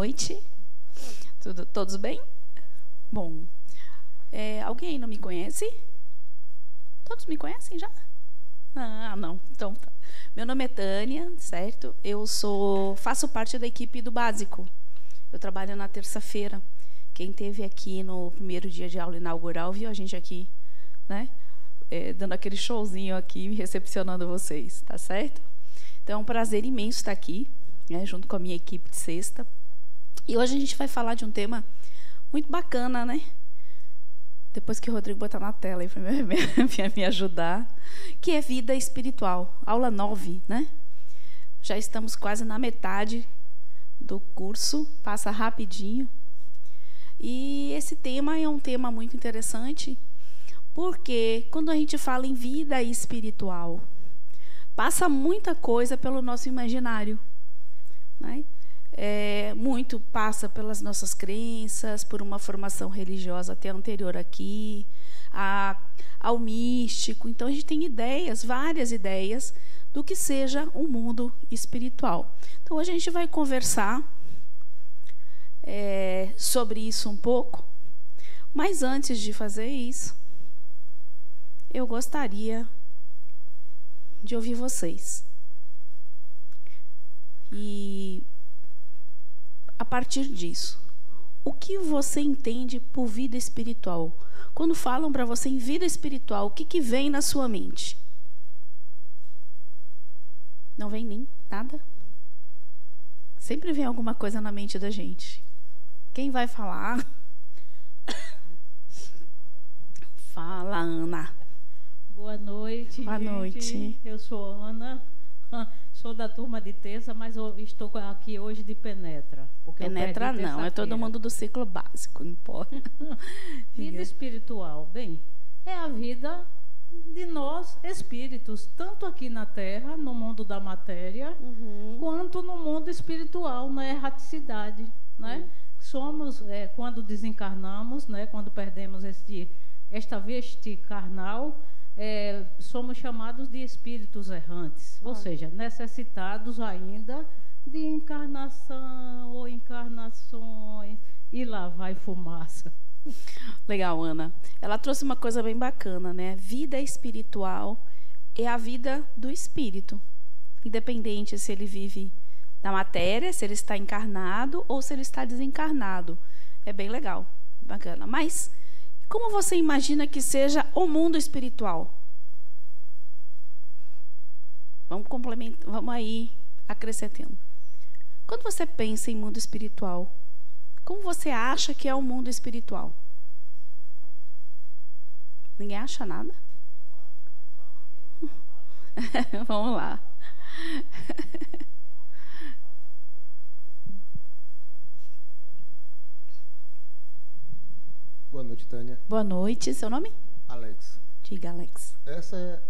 noite. Todos bem? Bom, alguém aí não me conhece? Todos me conhecem já? Ah, não. Então, tá. Meu nome é Tânia, certo? Eu faço parte da equipe do Básico. Eu trabalho na terça-feira. Quem esteve aqui no primeiro dia de aula inaugural viu a gente aqui, né? Dando aquele showzinho aqui, recepcionando vocês, tá certo? Então, é um prazer imenso estar aqui, né, junto com a minha equipe de sexta. E hoje a gente vai falar de um tema muito bacana, né? Depois que o Rodrigo botar na tela aí para me ajudar, que é vida espiritual, aula 9, né? Já estamos quase na metade do curso, passa rapidinho. E esse tema é um tema muito interessante, porque quando a gente fala em vida espiritual, passa muita coisa pelo nosso imaginário, né? Muito passa pelas nossas crenças, por uma formação religiosa até anterior aqui, ao místico. Então, a gente tem ideias, várias ideias, do que seja um mundo espiritual. Então, hoje a gente vai conversar sobre isso um pouco, mas antes de fazer isso, eu gostaria de ouvir vocês. E, a partir disso, o que você entende por vida espiritual? Quando falam para você em vida espiritual, o que vem na sua mente? Não vem nem nada? Sempre vem alguma coisa na mente da gente. Quem vai falar? Fala, Ana. Boa noite, Boa noite. Eu sou Ana, sou da turma de terça, mas eu estou aqui hoje de penetra. Penetra não, é todo mundo do ciclo básico, não importa. Vida espiritual, bem, é a vida de nós espíritos, tanto aqui na Terra, no mundo da matéria, quanto no mundo espiritual, na erraticidade, né? Somos, quando desencarnamos, né, quando perdemos esta veste carnal, somos chamados de espíritos errantes, ou seja, necessitados ainda de encarnação ou encarnações, e lá vai fumaça. Legal, Ana. Ela trouxe uma coisa bem bacana, né? Vida espiritual é a vida do espírito, independente se ele vive na matéria, se ele está encarnado ou se ele está desencarnado. É bem legal, bacana. Mas como você imagina que seja o mundo espiritual? Vamos complementar, vamos aí acrescentando. Quando você pensa em mundo espiritual, como você acha que é o mundo espiritual? Ninguém acha nada? Vamos lá. Boa noite, Tânia. Boa noite. Seu nome? Alex. Diga, Alex. Essa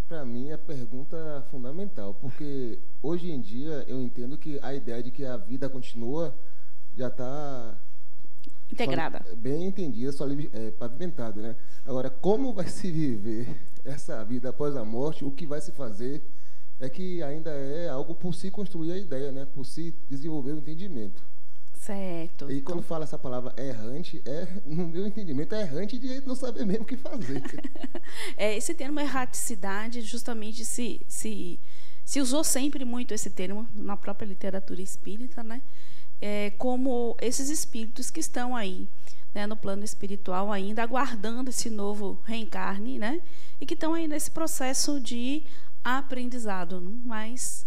para mim, a pergunta fundamental, porque hoje em dia eu entendo que a ideia de que a vida continua já está integrada, bem entendida, pavimentada, né? Agora, como vai se viver essa vida após a morte, o que vai se fazer, é que ainda é algo por se construir a ideia, né? Por se desenvolver o entendimento. Certo. E quando fala essa palavra errante, no meu entendimento, é errante de não saber mesmo o que fazer. Esse termo erraticidade, justamente se usou sempre muito esse termo na própria literatura espírita, né? Como esses espíritos que estão aí, né, no plano espiritual ainda, aguardando esse novo reencarne, né? E que estão aí nesse processo de aprendizado, mas...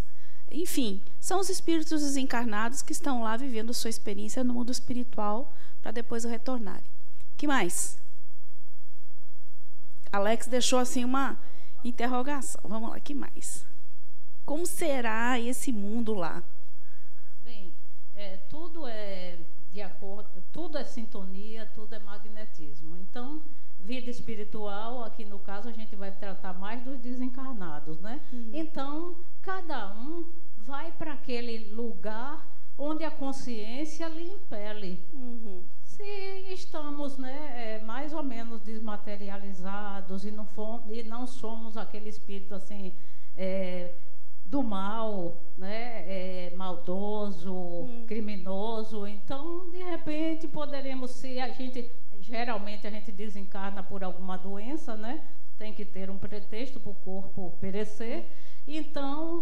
Enfim, são os espíritos desencarnados que estão lá vivendo sua experiência no mundo espiritual para depois retornarem. Que mais? Alex deixou assim uma interrogação. Vamos lá, que mais? Como será esse mundo lá? Bem, tudo é de acordo, tudo é sintonia, tudo é magnetismo. Então, vida espiritual, aqui no caso a gente vai tratar mais dos desencarnados, né? Então, cada um vai para aquele lugar onde a consciência lhe impele. Se estamos, né, mais ou menos desmaterializados e não somos aquele espírito assim do mal, né, maldoso, criminoso. Então, de repente, poderemos ser, geralmente a gente desencarna por alguma doença, né? Tem que ter um pretexto para o corpo perecer. Então,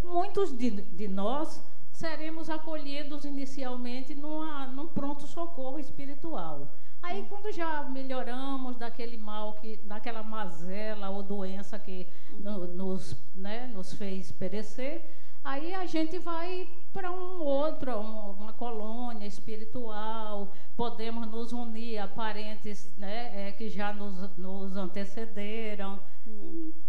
muitos de nós seremos acolhidos inicialmente num pronto-socorro espiritual. Aí, quando já melhoramos daquele mal, daquela mazela ou doença que nos fez perecer, aí a gente vai para uma colônia espiritual, podemos nos unir a parentes, né, que já nos antecederam,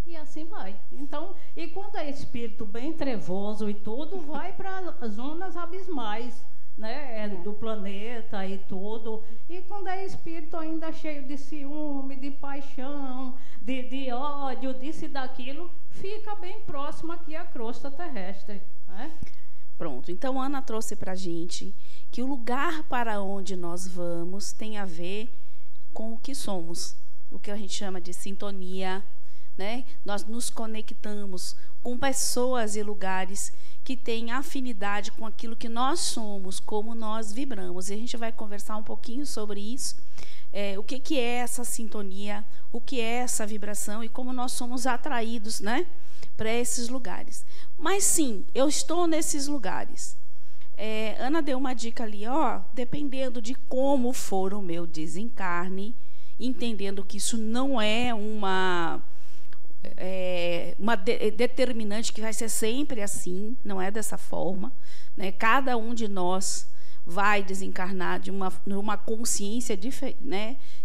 e assim vai. Então, e quando é espírito bem trevoso e tudo, vai para zonas abismais, né, do planeta e tudo. E quando é espírito ainda cheio de ciúme, de paixão, de ódio, disso e daquilo, fica bem próximo aqui à crosta terrestre, né? Pronto, então Ana trouxe para a gente que o lugar para onde nós vamos tem a ver com o que somos, o que a gente chama de sintonia, né? Nós nos conectamos com pessoas e lugares que têm afinidade com aquilo que nós somos, como nós vibramos. E a gente vai conversar um pouquinho sobre isso, o que é essa sintonia, o que é essa vibração e como nós somos atraídos, né, para esses lugares. Mas sim, eu estou nesses lugares. Ana deu uma dica ali, dependendo de como for o meu desencarne, entendendo que isso não é uma determinante que vai ser sempre assim, não é dessa forma, né? Cada um de nós vai desencarnar de uma consciência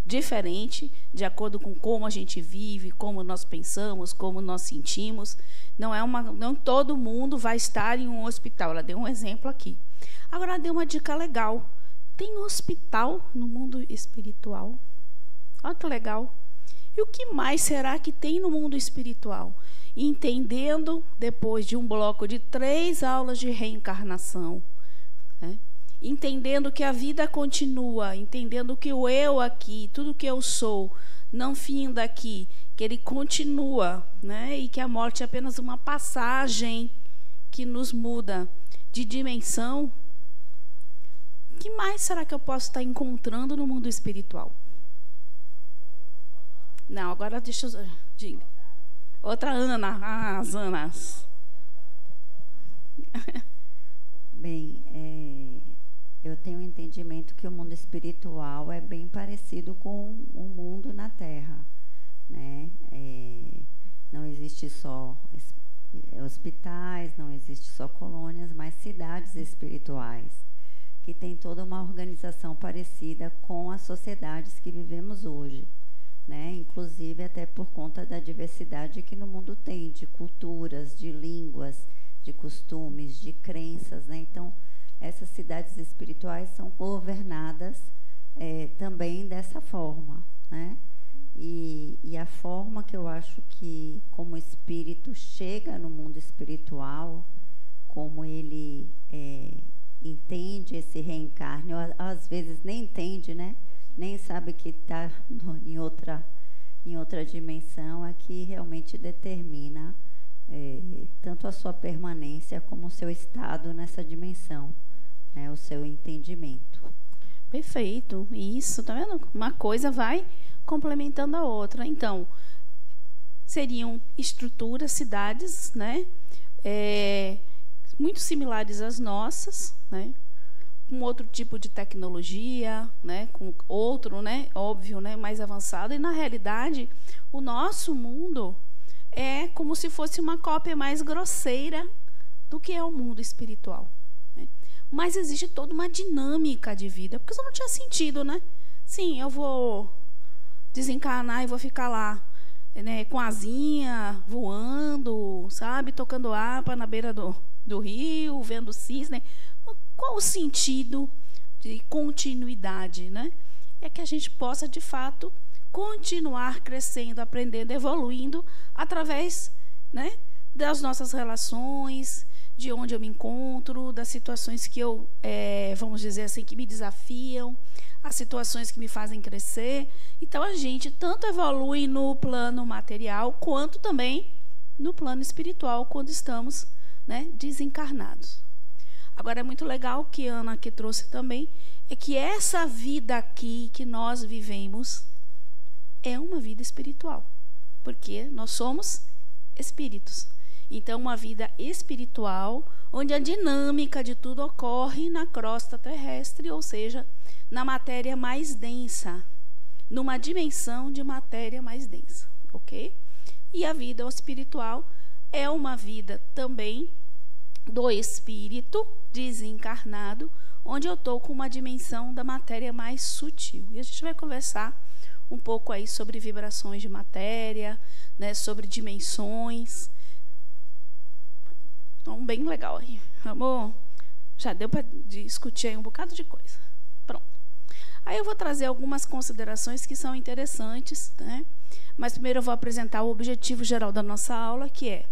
diferente, de acordo com como a gente vive, como nós pensamos, como nós sentimos. Não todo mundo vai estar em um hospital. Ela deu um exemplo aqui. Agora, ela deu uma dica legal. Tem hospital no mundo espiritual? Olha que legal. E o que mais será que tem no mundo espiritual? Entendendo, depois de um bloco de 3 aulas de reencarnação, né? Entendendo que a vida continua, entendendo que o eu aqui, tudo que eu sou, não finda aqui, que ele continua, né? E que a morte é apenas uma passagem que nos muda de dimensão. O que mais será que eu posso estar encontrando no mundo espiritual? Não, agora deixa eu... Diga. Outra Ana. As Anas. Bem, eu tenho um entendimento que o mundo espiritual é bem parecido com o mundo na Terra, né? Não existe só hospitais, não existe só colônias, mas cidades espirituais, que tem toda uma organização parecida com as sociedades que vivemos hoje, né? Inclusive até por conta da diversidade que no mundo tem, de culturas, de línguas, de costumes, de crenças, né? Então, essas cidades espirituais são governadas também dessa forma, né? E a forma que eu acho que, como o espírito chega no mundo espiritual, como ele entende esse reencarne, ou às vezes nem entende, né? Nem sabe que está em outra dimensão, é que realmente determina tanto a sua permanência como o seu estado nessa dimensão, né? O seu entendimento. Perfeito. Isso, tá vendo? Uma coisa vai complementando a outra. Então, seriam estruturas, cidades, né? Muito similares às nossas, né? Com outro tipo de tecnologia, né? Com outro, né? Óbvio, né? Mais avançado. E, na realidade, o nosso mundo é como se fosse uma cópia mais grosseira do que é o mundo espiritual, né? Mas existe toda uma dinâmica de vida, porque isso não tinha sentido, né? Sim, eu vou desencarnar e vou ficar lá, né, com asinha, voando, sabe? Tocando harpa na beira do rio, vendo cisne. Qual o sentido de continuidade, né? É que a gente possa, de fato, continuar crescendo, aprendendo, evoluindo através, né, das nossas relações, de onde eu me encontro, das situações que eu, vamos dizer assim, que me desafiam, as situações que me fazem crescer. Então, a gente tanto evolui no plano material, quanto também no plano espiritual quando estamos, né, desencarnados. Agora, é muito legal que a Ana aqui trouxe também, é que essa vida aqui que nós vivemos é uma vida espiritual, porque nós somos espíritos. Então, uma vida espiritual, onde a dinâmica de tudo ocorre na crosta terrestre, ou seja, na matéria mais densa, numa dimensão de matéria mais densa, ok? E a vida espiritual é uma vida também do espírito desencarnado, onde eu estou com uma dimensão da matéria mais sutil. E a gente vai conversar um pouco aí sobre vibrações de matéria, né, sobre dimensões. Então, bem legal aí. Amor, já deu para discutir aí um bocado de coisa. Pronto. Aí eu vou trazer algumas considerações que são interessantes, né? Mas primeiro eu vou apresentar o objetivo geral da nossa aula, que é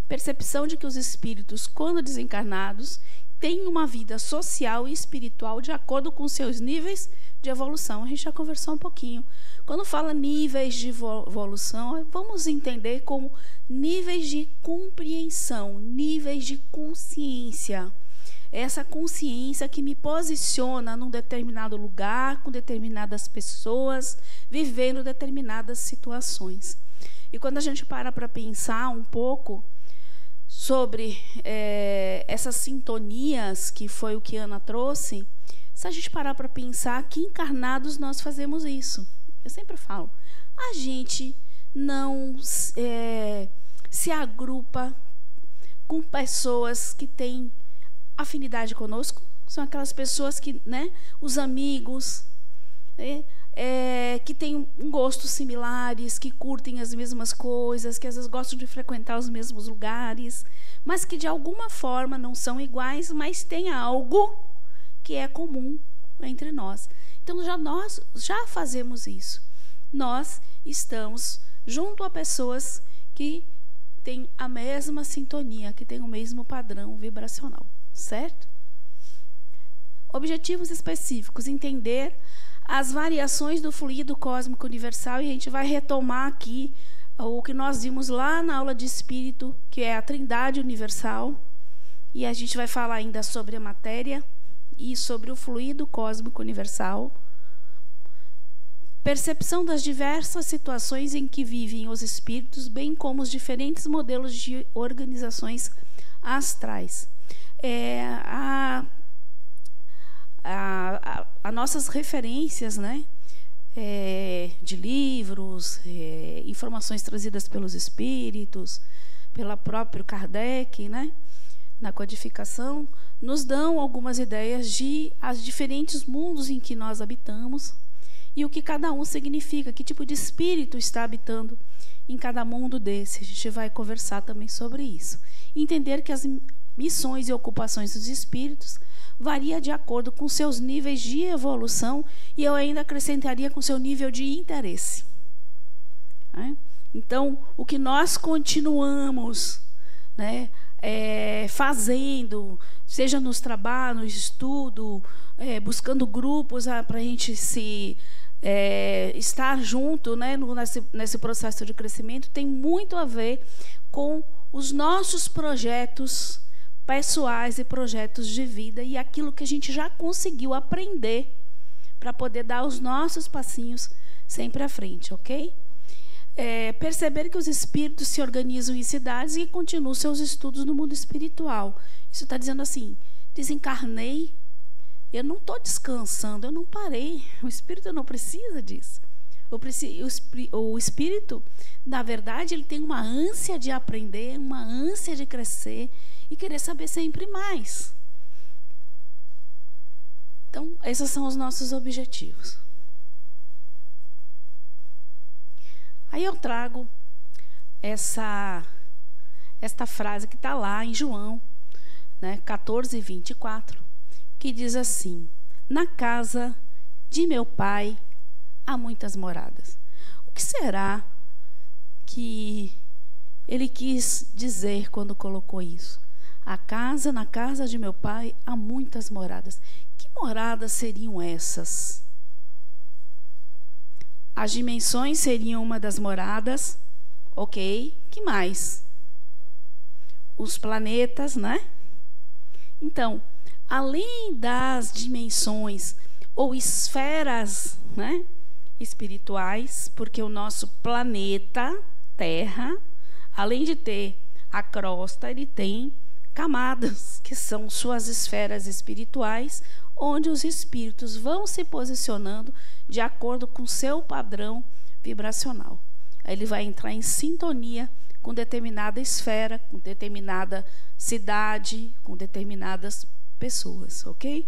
percepção de que os espíritos, quando desencarnados, têm uma vida social e espiritual de acordo com seus níveis de evolução. A gente já conversou um pouquinho. Quando fala níveis de evolução, vamos entender como níveis de compreensão, níveis de consciência. Essa consciência que me posiciona num determinado lugar, com determinadas pessoas, vivendo determinadas situações. E quando a gente para pensar um pouco sobre essas sintonias, que foi o que Ana trouxe, se a gente parar para pensar que encarnados nós fazemos isso. Eu sempre falo, a gente não se agrupa com pessoas que têm afinidade conosco, são aquelas pessoas que, né, os amigos, que têm um gosto similares, que curtem as mesmas coisas, que às vezes gostam de frequentar os mesmos lugares, mas que de alguma forma não são iguais, mas tem algo que é comum entre nós. Então, nós já fazemos isso. Nós estamos junto a pessoas que têm a mesma sintonia, que têm o mesmo padrão vibracional, certo? Objetivos específicos: entender as variações do fluido cósmico universal, e a gente vai retomar aqui o que nós vimos lá na aula de espírito, que é a Trindade Universal, e a gente vai falar ainda sobre a matéria e sobre o fluido cósmico universal. Percepção das diversas situações em que vivem os espíritos, bem como os diferentes modelos de organizações astrais. As nossas referências, né, de livros, informações trazidas pelos espíritos, pela próprio Kardec, né, na codificação, nos dão algumas ideias de os diferentes mundos em que nós habitamos e o que cada um significa, que tipo de espírito está habitando em cada mundo desse. A gente vai conversar também sobre isso. Entender que as missões e ocupações dos espíritos variam de acordo com seus níveis de evolução, e eu ainda acrescentaria com seu nível de interesse. Então, o que nós continuamos, né, fazendo, seja nos trabalhos, no estudo, buscando grupos para a gente estar junto, né, nesse processo de crescimento, tem muito a ver com os nossos projetos pessoais e projetos de vida, e aquilo que a gente já conseguiu aprender para poder dar os nossos passinhos sempre à frente, ok? Perceber que os espíritos se organizam em cidades e continuam seus estudos no mundo espiritual. Isso está dizendo assim: desencarnei, eu não estou descansando, eu não parei. O espírito não precisa disso. O espírito, na verdade, ele tem uma ânsia de aprender, uma ânsia de crescer e querer saber sempre mais. Então, esses são os nossos objetivos. Aí eu trago esta frase que está lá em João, né, 14:24, que diz assim: na casa de meu pai há muitas moradas. O que será que ele quis dizer quando colocou isso? Na casa de meu pai há muitas moradas. Que moradas seriam essas? As dimensões seriam uma das moradas, ok? Que mais? os planetas, né? Então, além das dimensões ou esferas, né, espirituais, porque o nosso planeta Terra, além de ter a crosta, ele tem camadas, que são suas esferas espirituais, onde os espíritos vão se posicionando de acordo com seu padrão vibracional. Aí ele vai entrar em sintonia com determinada esfera, com determinada cidade, com determinadas pessoas, ok?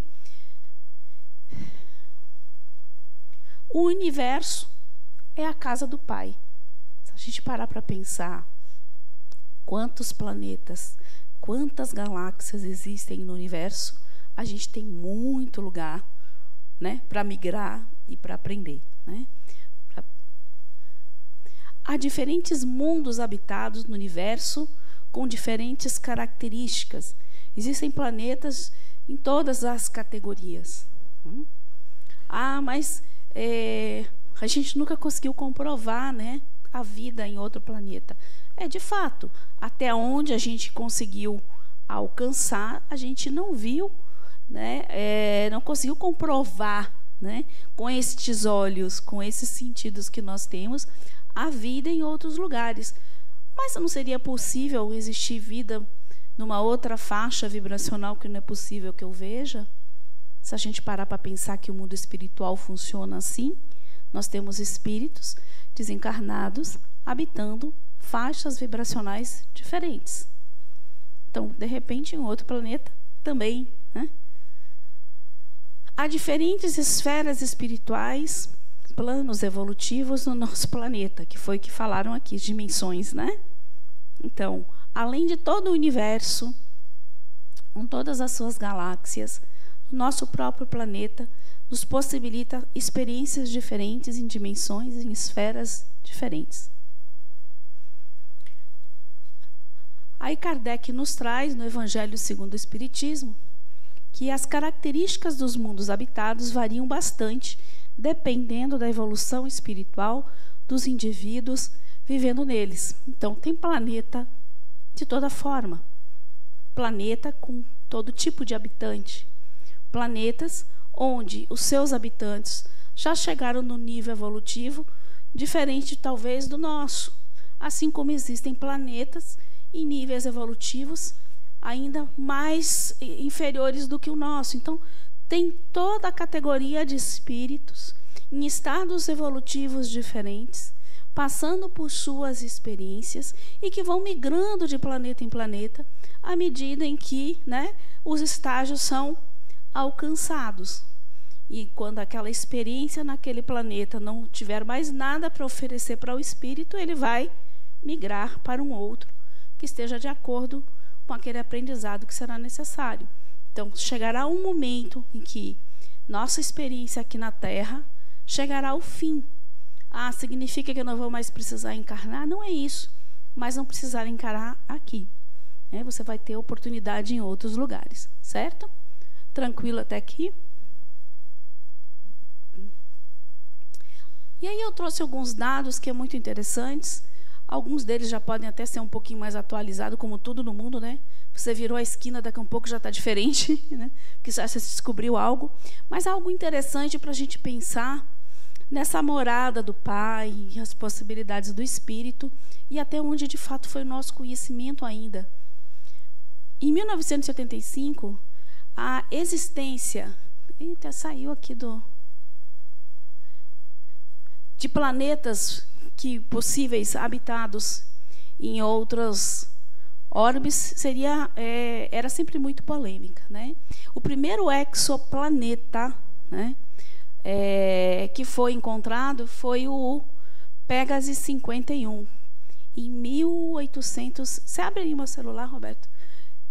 O universo é a casa do Pai. Se a gente parar para pensar quantos planetas, quantas galáxias existem no universo, a gente tem muito lugar, né, para migrar e para aprender, né? Há diferentes mundos habitados no universo com diferentes características. Existem planetas em todas as categorias. Mas a gente nunca conseguiu comprovar, né, a vida em outro planeta. De fato, até onde a gente conseguiu alcançar, a gente não viu, né, não conseguiu comprovar, né, com estes olhos, com esses sentidos que nós temos, a vida em outros lugares. Mas não seria possível existir vida numa outra faixa vibracional que não é possível que eu veja? Se a gente parar para pensar que o mundo espiritual funciona assim, nós temos espíritos desencarnados habitando faixas vibracionais diferentes. Então, de repente, em outro planeta também, né? Há diferentes esferas espirituais, planos evolutivos no nosso planeta, que foi o que falaram aqui, dimensões, né? Então, além de todo o universo, com todas as suas galáxias, o nosso próprio planeta nos possibilita experiências diferentes em dimensões, em esferas diferentes. Aí Kardec nos traz, no Evangelho segundo o Espiritismo, que as características dos mundos habitados variam bastante, dependendo da evolução espiritual dos indivíduos vivendo neles. Então, tem planeta de toda forma, planeta com todo tipo de habitante, planetas onde os seus habitantes já chegaram no nível evolutivo diferente, talvez, do nosso, assim como existem planetas em níveis evolutivos ainda mais inferiores do que o nosso. Então, tem toda a categoria de espíritos em estados evolutivos diferentes, passando por suas experiências e que vão migrando de planeta em planeta à medida em que, né, os estágios são alcançados. E quando aquela experiência naquele planeta não tiver mais nada para oferecer para o espírito, ele vai migrar para um outro que esteja de acordo com aquele aprendizado que será necessário. Então, chegará um momento em que nossa experiência aqui na Terra chegará ao fim. Significa que eu não vou mais precisar encarnar? Não é isso, mas não precisar encarar aqui. Você vai ter oportunidade em outros lugares, certo? Tranquilo até aqui? E aí eu trouxe alguns dados que é muito interessantes. Alguns deles já podem até ser um pouquinho mais atualizados, como tudo no mundo, né? Você virou a esquina, daqui a um pouco já está diferente, né? Porque já se descobriu algo. Mas algo interessante para a gente pensar nessa morada do Pai, as possibilidades do Espírito e até onde de fato foi o nosso conhecimento ainda. Em 1975, a existência... Eita, saiu aqui de planetas possíveis habitados em outros órbes era sempre muito polêmica, né? O primeiro exoplaneta, né, que foi encontrado foi o Pegasus 51 em 1800. Você abre aí meu celular, Roberto?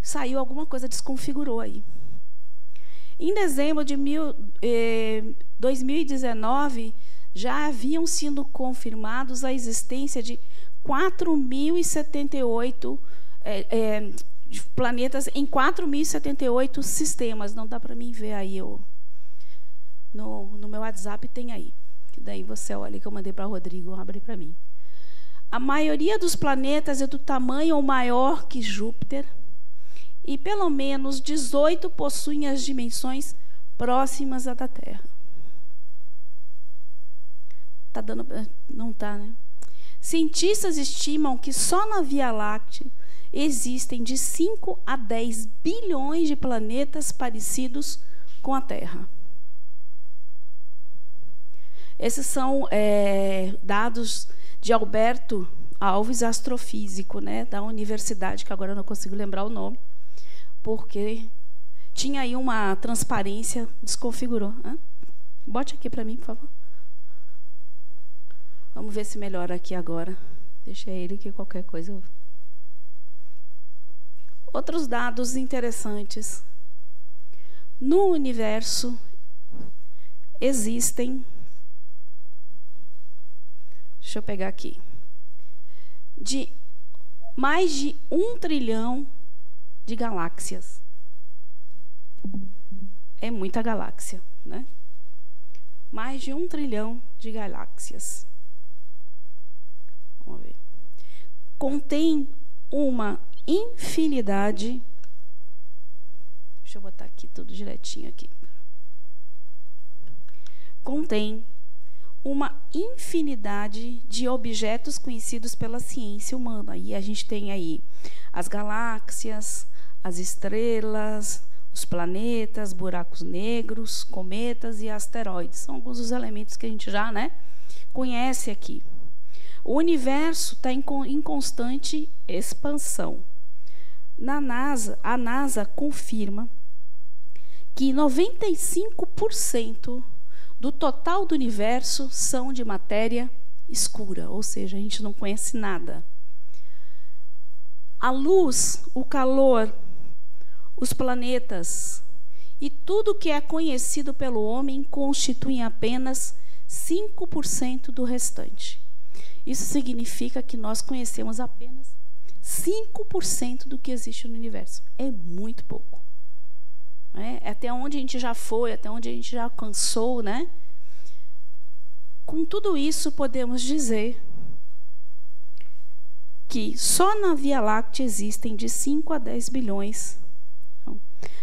Saiu alguma coisa, desconfigurou aí. Em dezembro de 2019 já haviam sido confirmados a existência de 4.078 planetas em 4.078 sistemas. Não dá para mim ver aí. No meu WhatsApp tem aí. Que daí você olha que eu mandei para o Rodrigo, abre para mim. A maioria dos planetas é do tamanho ou maior que Júpiter, e pelo menos 18 possuem as dimensões próximas à da Terra. Tá dando, não tá, né? Cientistas estimam que só na Via Láctea existem de 5 a 10 bilhões de planetas parecidos com a Terra. Esses são dados de Alberto Alves, astrofísico, né, da universidade, que agora eu não consigo lembrar o nome, porque tinha aí uma transparência, desconfigurou. Bote aqui para mim, por favor. Vamos ver se melhora aqui agora. Deixa ele que qualquer coisa... Outros dados interessantes. No universo existem... Deixa eu pegar aqui. De mais de 1 trilhão de galáxias. É muita galáxia, né? Mais de 1 trilhão de galáxias. Vamos ver. Contém uma infinidade. Deixa eu botar aqui tudo direitinho aqui. Contém uma infinidade de objetos conhecidos pela ciência humana. E a gente tem aí as galáxias, as estrelas, os planetas, buracos negros, cometas e asteroides. São alguns dos elementos que a gente já, né, conhece aqui. O universo está em constante expansão. A NASA confirma que 95% do total do universo são de matéria escura, ou seja, a gente não conhece nada. A luz, o calor, os planetas e tudo que é conhecido pelo homem constituem apenas 5% do restante. Isso significa que nós conhecemos apenas 5% do que existe no universo. É muito pouco. Até onde a gente já foi, até onde a gente já alcançou, né? Com tudo isso, podemos dizer que só na Via Láctea existem de 5 a 10 bilhões. Não,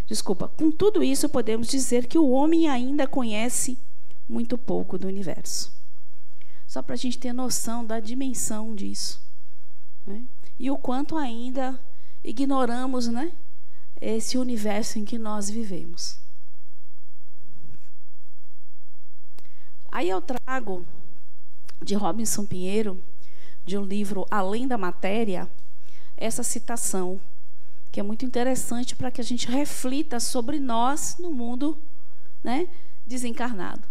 desculpa. Com tudo isso, podemos dizer que o homem ainda conhece muito pouco do universo. Só para a gente ter noção da dimensão disso, né? E o quanto ainda ignoramos, né, esse universo em que nós vivemos. Aí eu trago de Robinson Pinheiro, de um livro Além da Matéria, essa citação, que é muito interessante para que a gente reflita sobre nós no mundo, né, desencarnado.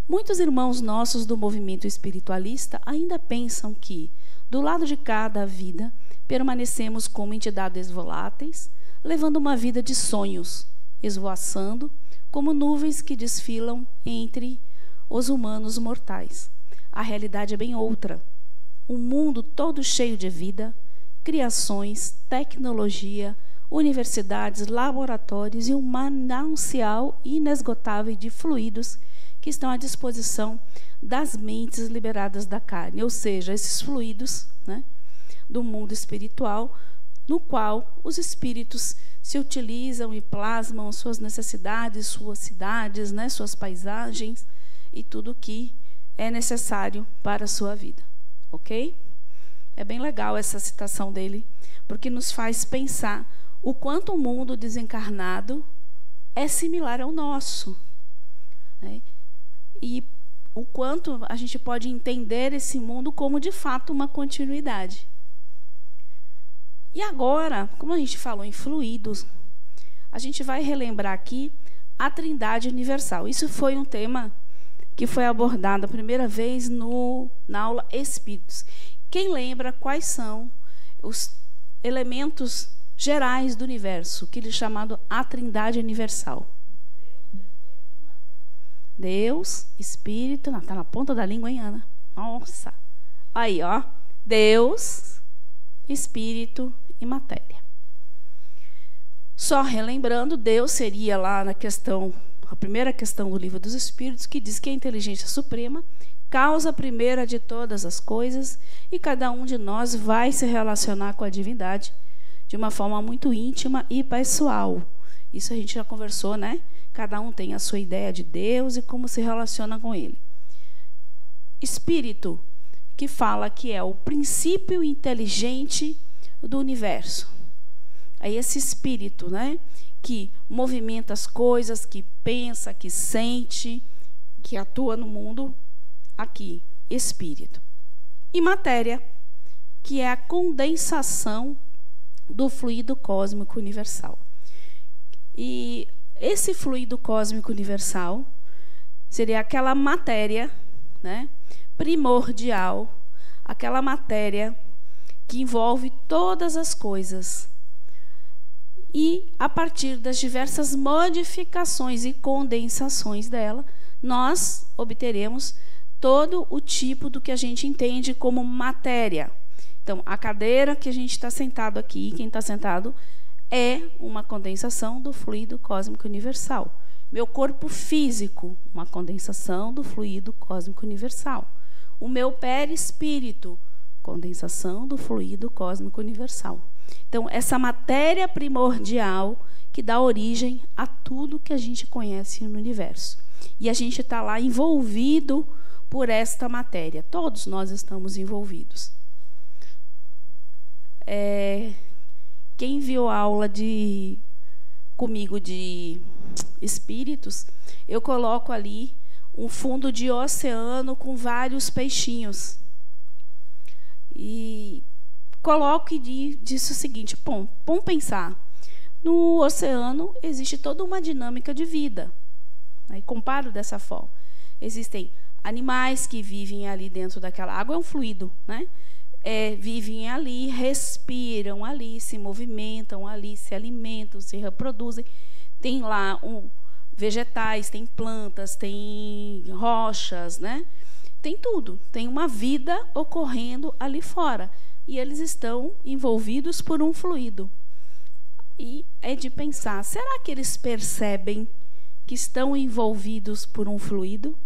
Muitos irmãos nossos do movimento espiritualista ainda pensam que, do lado de cá da vida, permanecemos como entidades voláteis, levando uma vida de sonhos, esvoaçando como nuvens que desfilam entre os humanos mortais. A realidade é bem outra. Um mundo todo cheio de vida, criações, tecnologia, universidades, laboratórios e um manancial inesgotável de fluidos que estão à disposição das mentes liberadas da carne, ou seja, esses fluidos, né, do mundo espiritual, no qual os espíritos se utilizam e plasmam suas necessidades, suas cidades, né, suas paisagens e tudo que é necessário para a sua vida, ok? É bem legal essa citação dele, porque nos faz pensar o quanto o mundo desencarnado é similar ao nosso, né? E o quanto a gente pode entender esse mundo como, de fato, uma continuidade. E agora, como a gente falou em fluidos, a gente vai relembrar aqui a Trindade Universal. Isso foi um tema que foi abordado a primeira vez na aula Espíritos. Quem lembra quais são os elementos gerais do universo, que ele é chamado a Trindade Universal? Deus, Espírito... Está na ponta da língua, hein, Ana? Nossa! Aí, ó. Deus, Espírito e matéria. Só relembrando, Deus seria lá na questão, a primeira questão do Livro dos Espíritos, que diz que a inteligência suprema causa primeira de todas as coisas, e cada um de nós vai se relacionar com a divindade de uma forma muito íntima e pessoal. Isso a gente já conversou, né? Cada um tem a sua ideia de Deus e como se relaciona com Ele. Espírito, que fala que é o princípio inteligente do universo. Aí esse espírito, né, que movimenta as coisas, que pensa, que sente, que atua no mundo, aqui, espírito. E matéria, que é a condensação do fluido cósmico universal. E esse fluido cósmico universal seria aquela matéria, né, primordial, aquela matéria que envolve todas as coisas. E, a partir das diversas modificações e condensações dela, nós obteremos todo o tipo do que a gente entende como matéria. Então, a cadeira que a gente está sentado aqui, quem está sentado, é uma condensação do fluido cósmico universal. Meu corpo físico, uma condensação do fluido cósmico universal. O meu perispírito, condensação do fluido cósmico universal. Então, essa matéria primordial que dá origem a tudo que a gente conhece no universo. E a gente está lá envolvido por esta matéria. Todos nós estamos envolvidos. Quem viu a aula comigo de espíritos, eu coloco ali um fundo de oceano com vários peixinhos. E coloco e disse o seguinte: bom, vamos pensar. No oceano existe toda uma dinâmica de vida. E comparo dessa forma. Existem animais que vivem ali dentro daquela água, é um fluido, né? Vivem ali, respiram ali, se movimentam ali, se alimentam, se reproduzem. Tem lá vegetais, tem plantas, tem rochas, né? Tem tudo. Tem uma vida ocorrendo ali fora. E eles estão envolvidos por um fluido. E é de pensar, será que eles percebem que estão envolvidos por um fluido?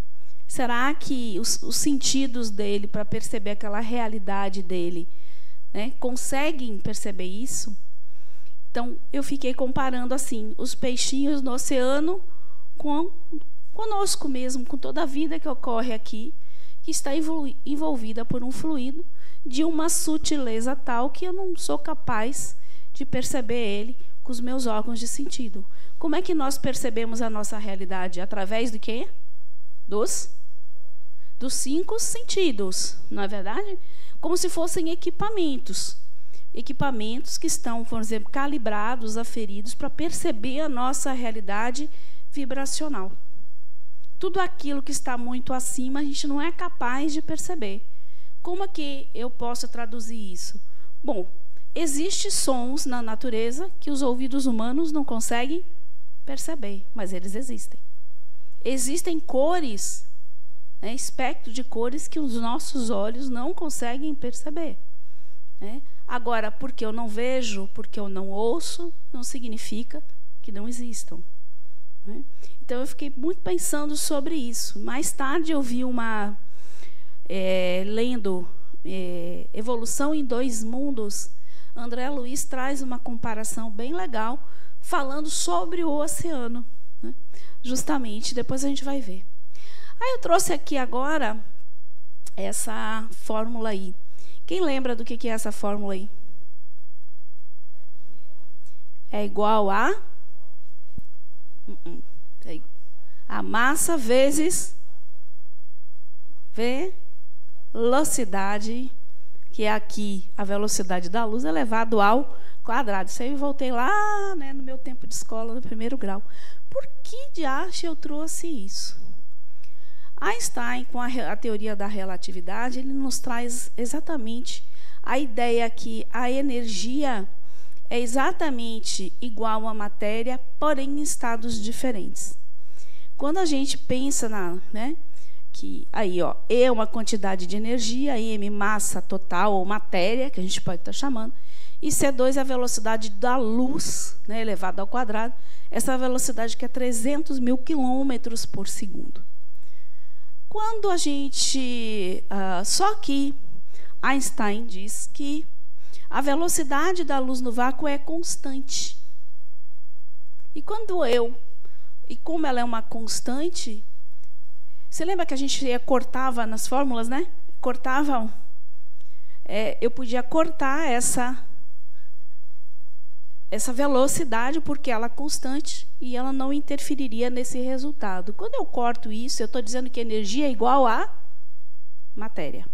Será que os sentidos dele, para perceber aquela realidade dele, né, conseguem perceber isso? Então, eu fiquei comparando assim, os peixinhos no oceano conosco mesmo, com toda a vida que ocorre aqui, que está envolvida por um fluido de uma sutileza tal que eu não sou capaz de perceber ele com os meus órgãos de sentido. Como é que nós percebemos a nossa realidade? Através do quê? Dos 5 sentidos, não é verdade? Como se fossem equipamentos. Equipamentos que estão, por exemplo, calibrados, aferidos para perceber a nossa realidade vibracional. Tudo aquilo que está muito acima, a gente não é capaz de perceber. Como é que eu posso traduzir isso? Bom, existem sons na natureza que os ouvidos humanos não conseguem perceber, mas eles existem. Existem cores, né, espectro de cores que os nossos olhos não conseguem perceber. Né? Agora, porque eu não vejo, porque eu não ouço, não significa que não existam. Né? Então, eu fiquei muito pensando sobre isso. Mais tarde, eu vi lendo Evolução em Dois Mundos, André Luiz traz uma comparação bem legal, falando sobre o oceano. Né? Justamente, depois a gente vai ver. Aí eu trouxe aqui agora essa fórmula aí. Quem lembra do que é essa fórmula aí? É igual a a massa vezes velocidade, que é aqui a velocidade da luz elevado ao quadrado. Isso aí eu voltei lá, né, no meu tempo de escola, no 1º grau. Por que de acho eu trouxe isso? Einstein, com a teoria da relatividade, ele nos traz exatamente a ideia que a energia é exatamente igual à matéria, porém em estados diferentes. Quando a gente pensa que aí, ó, E é uma quantidade de energia, M massa total ou matéria, que a gente pode estar chamando, e C2 é a velocidade da luz, né, elevada ao quadrado, essa velocidade que é 300 mil quilômetros por segundo. Quando a gente... só que Einstein diz que a velocidade da luz no vácuo é constante. E como ela é uma constante, você lembra que a gente cortava nas fórmulas, né? Eu podia cortar essa velocidade porque ela é constante e ela não interferiria nesse resultado. Quando eu corto isso, eu estou dizendo que energia é igual a matéria.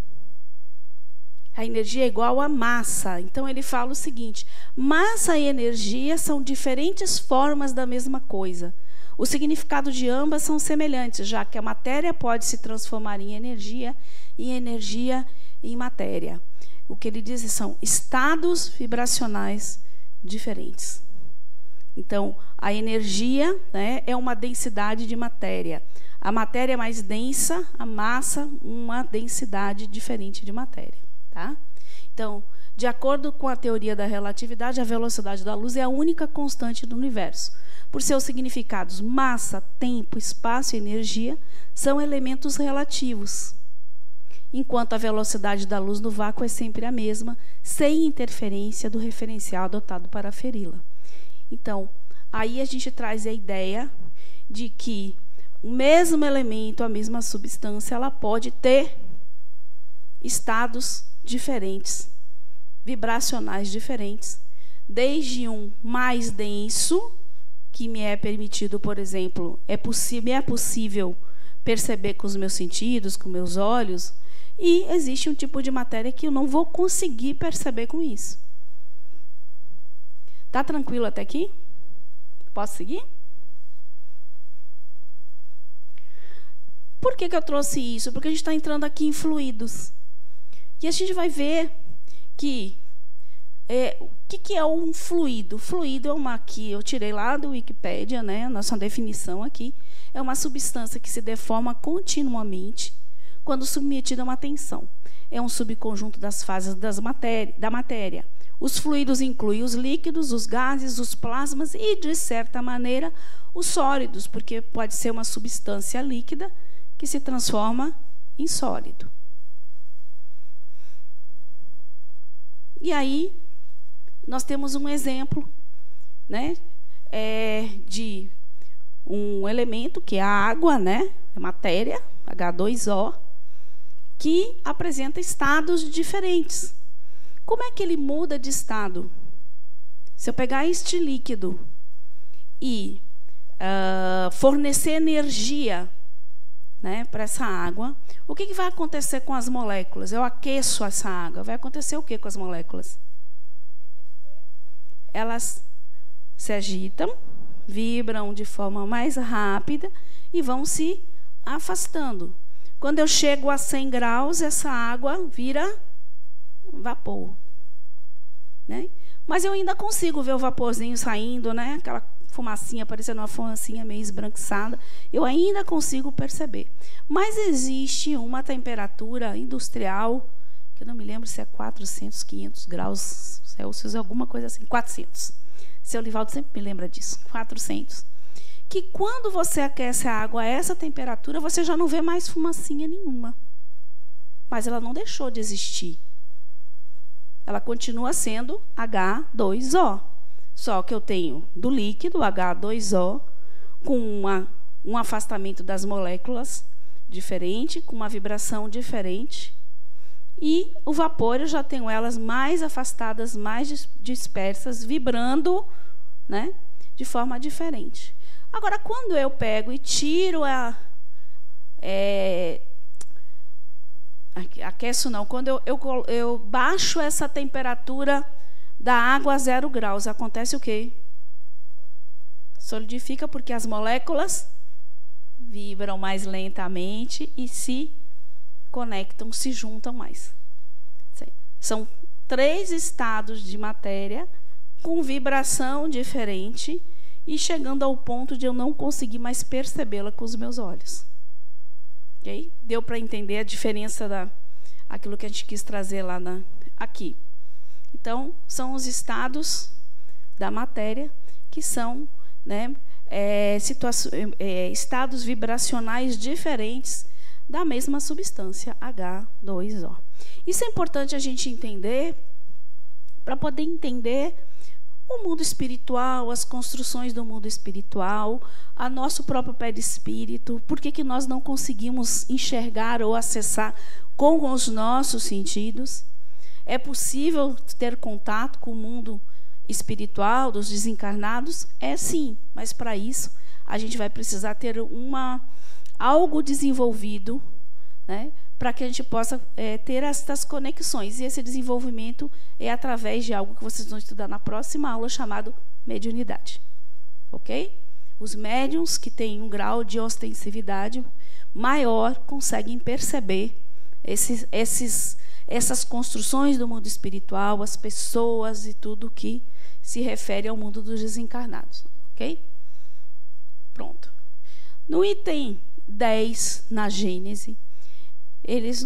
A energia é igual a massa. Então, ele fala o seguinte: massa e energia são diferentes formas da mesma coisa. O significado de ambas são semelhantes, já que a matéria pode se transformar em energia e energia em matéria. O que ele diz são estados vibracionais diferentes. Então, a energia, né, é uma densidade de matéria. A matéria é mais densa, a massa, uma densidade diferente de matéria. Tá? Então, de acordo com a teoria da relatividade, a velocidade da luz é a única constante do universo. Por seus significados, massa, tempo, espaço e energia são elementos relativos, enquanto a velocidade da luz no vácuo é sempre a mesma, sem interferência do referencial adotado para aferi-la. Então, aí a gente traz a ideia de que o mesmo elemento, a mesma substância, ela pode ter estados diferentes, vibracionais diferentes, desde um mais denso, que me é permitido, por exemplo, é possível perceber com os meus sentidos, com meus olhos, e existe um tipo de matéria que eu não vou conseguir perceber com isso. Tá tranquilo até aqui? Posso seguir? Por que eu trouxe isso? Porque a gente está entrando aqui em fluidos. E a gente vai ver que o que é um fluido? Fluido é uma que eu tirei lá do Wikipédia, né? Nossa definição aqui é uma substância que se deforma continuamente quando submetida a uma tensão. É um subconjunto das fases da matéria. Os fluidos incluem os líquidos, os gases, os plasmas e, de certa maneira, os sólidos, porque pode ser uma substância líquida que se transforma em sólido. E aí, nós temos um exemplo, né, de um elemento, que é a água, né, é matéria, H2O, que apresenta estados diferentes. Como é que ele muda de estado? Se eu pegar este líquido e fornecer energia, né, para essa água, o que vai acontecer com as moléculas? Eu aqueço essa água. Vai acontecer o que com as moléculas? Elas se agitam, vibram de forma mais rápida e vão se afastando. Quando eu chego a 100 graus, essa água vira vapor, né? Mas eu ainda consigo ver o vaporzinho saindo, né? Aquela fumacinha, parecendo uma fumacinha meio esbranquiçada, eu ainda consigo perceber. Mas existe uma temperatura industrial, que eu não me lembro se é 400, 500 graus Celsius, alguma coisa assim, 400. Seu Livaldo sempre me lembra disso, 400. Que quando você aquece a água a essa temperatura, você já não vê mais fumacinha nenhuma. Mas ela não deixou de existir. Ela continua sendo H2O. Só que eu tenho do líquido, H2O, com um afastamento das moléculas diferente, com uma vibração diferente. E o vapor, eu já tenho elas mais afastadas, mais dispersas, vibrando, né, de forma diferente. Agora, quando eu pego e tiro aqueço não, quando eu baixo essa temperatura da água a 0 graus, acontece o quê? Solidifica, porque as moléculas vibram mais lentamente e se conectam, se juntam mais. São 3 estados de matéria com vibração diferente e chegando ao ponto de eu não conseguir mais percebê-la com os meus olhos. Okay? Deu para entender a diferença aquilo que a gente quis trazer lá aqui. Então, são os estados da matéria que são, né, estados vibracionais diferentes da mesma substância, H2O. Isso é importante a gente entender, para poder entender o mundo espiritual, as construções do mundo espiritual, a nosso próprio perispírito, por que nós não conseguimos enxergar ou acessar com os nossos sentidos. É possível ter contato com o mundo espiritual dos desencarnados? É sim, mas para isso a gente vai precisar ter algo desenvolvido, né, para que a gente possa ter estas conexões. E esse desenvolvimento é através de algo que vocês vão estudar na próxima aula, chamado mediunidade. Ok? Os médiuns que têm um grau de ostensividade maior conseguem perceber essas construções do mundo espiritual, as pessoas e tudo que se refere ao mundo dos desencarnados. Ok? Pronto. No item 10, na Gênese, eles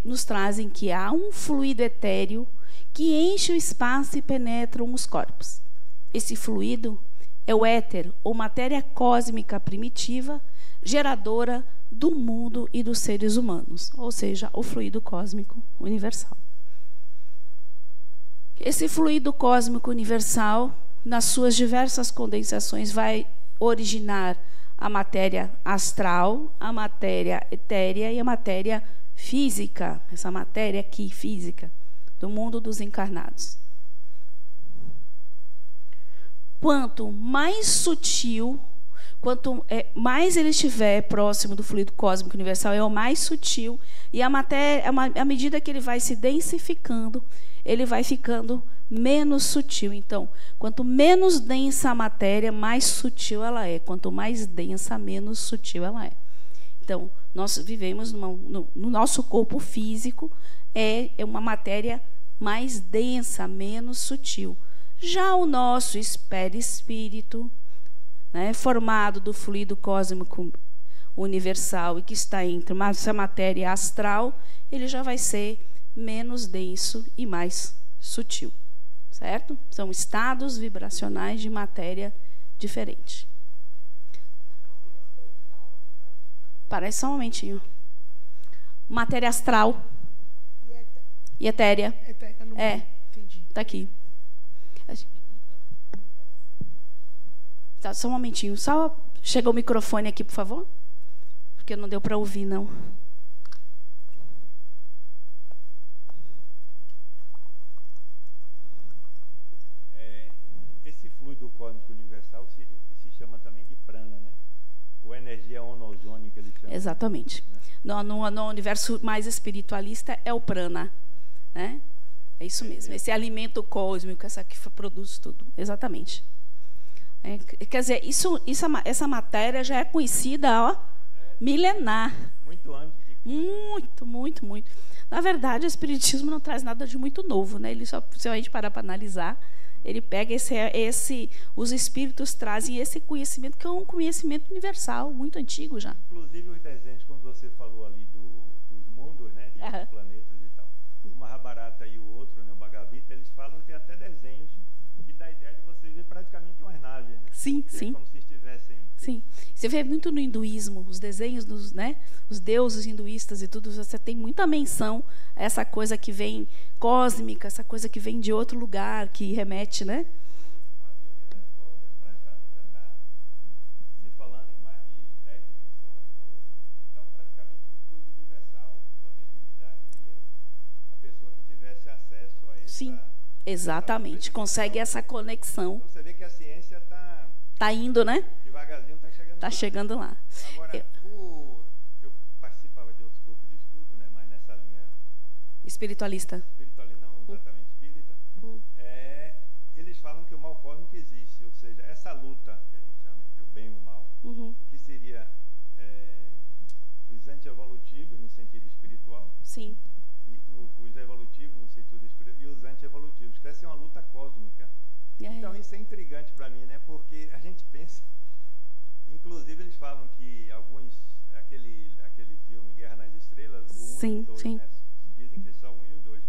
nos trazem que há um fluido etéreo que enche o espaço e penetra os corpos. Esse fluido é o éter, ou matéria cósmica primitiva, geradora do mundo e dos seres humanos, ou seja, o fluido cósmico universal. Esse fluido cósmico universal, nas suas diversas condensações, vai originar a matéria astral, a matéria etérea e a matéria física, essa matéria aqui, física, do mundo dos encarnados. Quanto mais sutil, quanto mais ele estiver próximo do fluido cósmico universal, é o mais sutil, e a matéria, à medida que ele vai se densificando, ele vai ficando menos sutil. Então, quanto menos densa a matéria, mais sutil ela é. Quanto mais densa, menos sutil ela é. Então, nós vivemos no nosso corpo físico, é uma matéria mais densa, menos sutil. Já o nosso perispírito, né, formado do fluido cósmico universal e que está entre essa matéria astral, ele já vai ser menos denso e mais sutil. Certo? São estados vibracionais de matéria diferente. Parece só um momentinho. Matéria astral e etérea. Está aqui. Tá, só um momentinho. Só chega o microfone aqui, por favor. Porque não deu para ouvir, não. Fluido cósmico universal se chama também de prana, né? Ou energia onozônica que eles chamam. Exatamente. Né? No universo mais espiritualista é o prana, né? É isso mesmo. Esse alimento cósmico, essa que produz tudo. Exatamente. Quer dizer, essa matéria já é conhecida, milenar. Muito antes de... Muito. Na verdade, o espiritismo não traz nada de muito novo, né? Ele só, se a gente parar para analisar, ele pega os espíritos trazem esse conhecimento, que é um conhecimento universal, muito antigo já. Inclusive os desenhos, como você falou ali dos mundos, né, dos planetas e tal. O Mahabharata e o outro, né, o Bhagavad Gita, eles falam que até desenhos que dá a ideia de você ver praticamente umas naves, né? Sim. Como se estivessem... Sim. Você vê muito no hinduísmo, os desenhos dos, né, os deuses hinduístas e tudo, você tem muita menção a essa coisa que vem cósmica, essa coisa que vem de outro lugar, que remete, né? Praticamente já está se falando em mais de 10 dimensões. Então, praticamente, o fluido universal, pela mediunidade, seria a pessoa que tivesse acesso a essa... Sim, exatamente. Consegue essa conexão. Então, você vê que a ciência está... Está indo, né? Devagarzinho está chegando lá. Está chegando lá. Agora, eu participava de outros grupos de estudo, né, mas nessa linha... Espiritualista. Não exatamente espírita. Eles falam que o mal cósmico existe, ou seja, essa luta que a gente chama entre o bem e o mal, que seria os antievolutivos no sentido espiritual. Sim. E os evolutivos no sentido espiritual e os antievolutivos, que essa é uma luta cósmica. Então isso é intrigante para mim, né? Porque a gente pensa, inclusive eles falam que aquele filme Guerra nas Estrelas, o 1 e o 2, né? Dizem que só o 1 e o 2.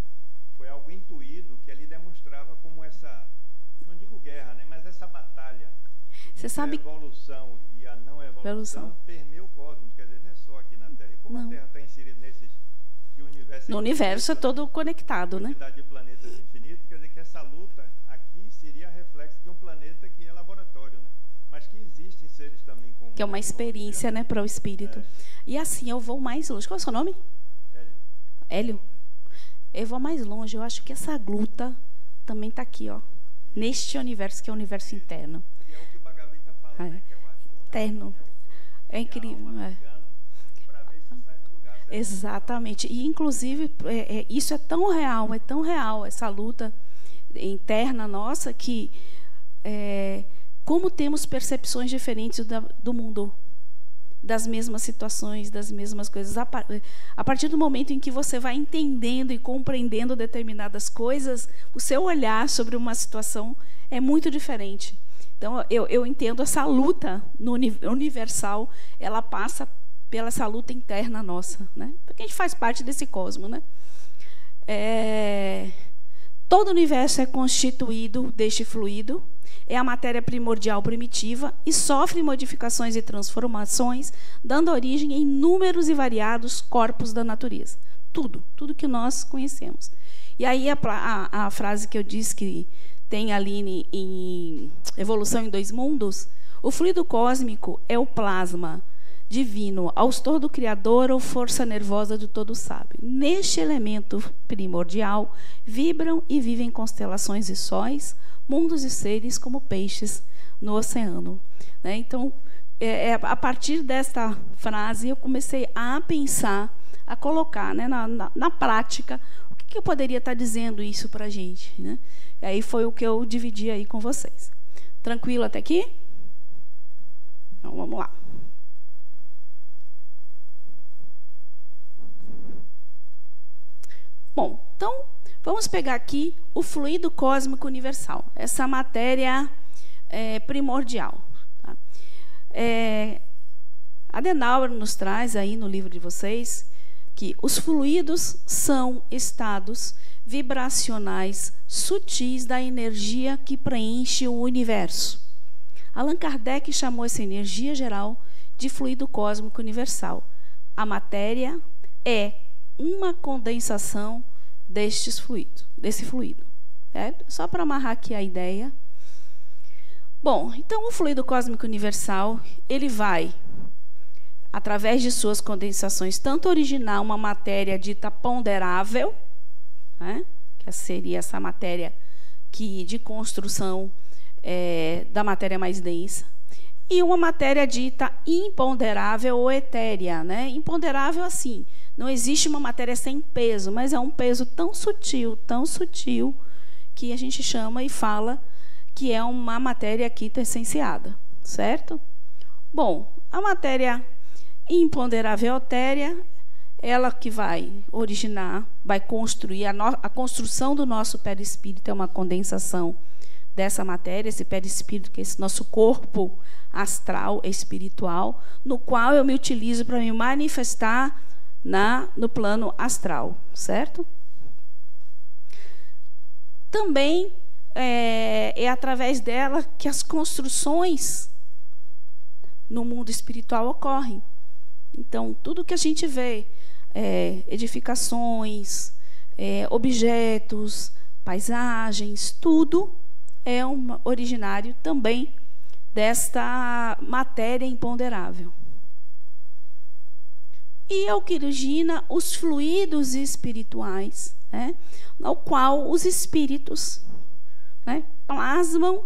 Foi algo intuído que ali demonstrava como essa, não digo guerra, né? Mas essa batalha Você sabe... A evolução e a não evolução permeia o cosmos, quer dizer, não é só aqui na Terra. E como a Terra está inserida nesses... Que o universo no universo é todo conectado, né? Quantidade de planetas infinitos, quer dizer que essa luta aqui seria reflexo de um planeta que é laboratório, né? Mas que existem seres também com... Que é uma experiência, né, para o espírito. E assim, eu vou mais longe. Qual é o seu nome? Hélio. Eu vou mais longe. Eu acho que essa luta também está aqui, ó. Neste universo, que é o universo interno. Que é o que o Bhagavad Gita fala, né? Que é o interno. É incrível. Exatamente. E, inclusive, isso é tão real, essa luta interna nossa, que como temos percepções diferentes do mundo, das mesmas situações, das mesmas coisas. A partir do momento em que você vai entendendo e compreendendo determinadas coisas, o seu olhar sobre uma situação é muito diferente. Então, eu entendo essa luta no universal, ela passa pela essa luta interna nossa, né? Porque a gente faz parte desse cosmos, né? Todo o universo é constituído deste fluido, é a matéria primordial primitiva e sofre modificações e transformações, dando origem a inúmeros e variados corpos da natureza. Tudo que nós conhecemos. E aí a frase que eu disse que tem ali em Evolução em Dois Mundos, o fluido cósmico é o plasma divino, austor do Criador ou força nervosa do todo sábio. Neste elemento primordial vibram e vivem constelações e sóis, mundos e seres como peixes no oceano. Né? Então, a partir desta frase, eu comecei a pensar, a colocar, né, na prática, o que eu poderia estar dizendo isso para a gente. Né? E aí foi o que eu dividi aí com vocês. Tranquilo até aqui? Então, vamos lá. Bom, então, vamos pegar aqui o fluido cósmico universal, essa matéria primordial. Tá? Adenauer nos traz aí no livro de vocês que os fluidos são estados vibracionais sutis da energia que preenche o universo. Allan Kardec chamou essa energia geral de fluido cósmico universal. A matéria é uma condensação desse fluido. Certo? Só para amarrar aqui a ideia. Bom, então o fluido cósmico universal, ele vai, através de suas condensações, tanto originar uma matéria dita ponderável, né? Que seria essa matéria de construção da matéria mais densa, e uma matéria dita imponderável ou etérea. Né? Imponderável, assim, não existe uma matéria sem peso, mas é um peso tão sutil, que a gente chama e fala que é uma matéria quintessenciada, certo? Bom, a matéria imponderável etérea, ela que vai originar, vai construir, a construção do nosso perispírito é uma condensação dessa matéria, esse perispírito, que é esse nosso corpo astral, espiritual, no qual eu me utilizo para me manifestar no plano astral, certo? Também é através dela que as construções no mundo espiritual ocorrem. Então, tudo que a gente vê, edificações, objetos, paisagens, tudo é originário também desta matéria imponderável. E é o que origina os fluidos espirituais, né, no qual os espíritos, né, plasmam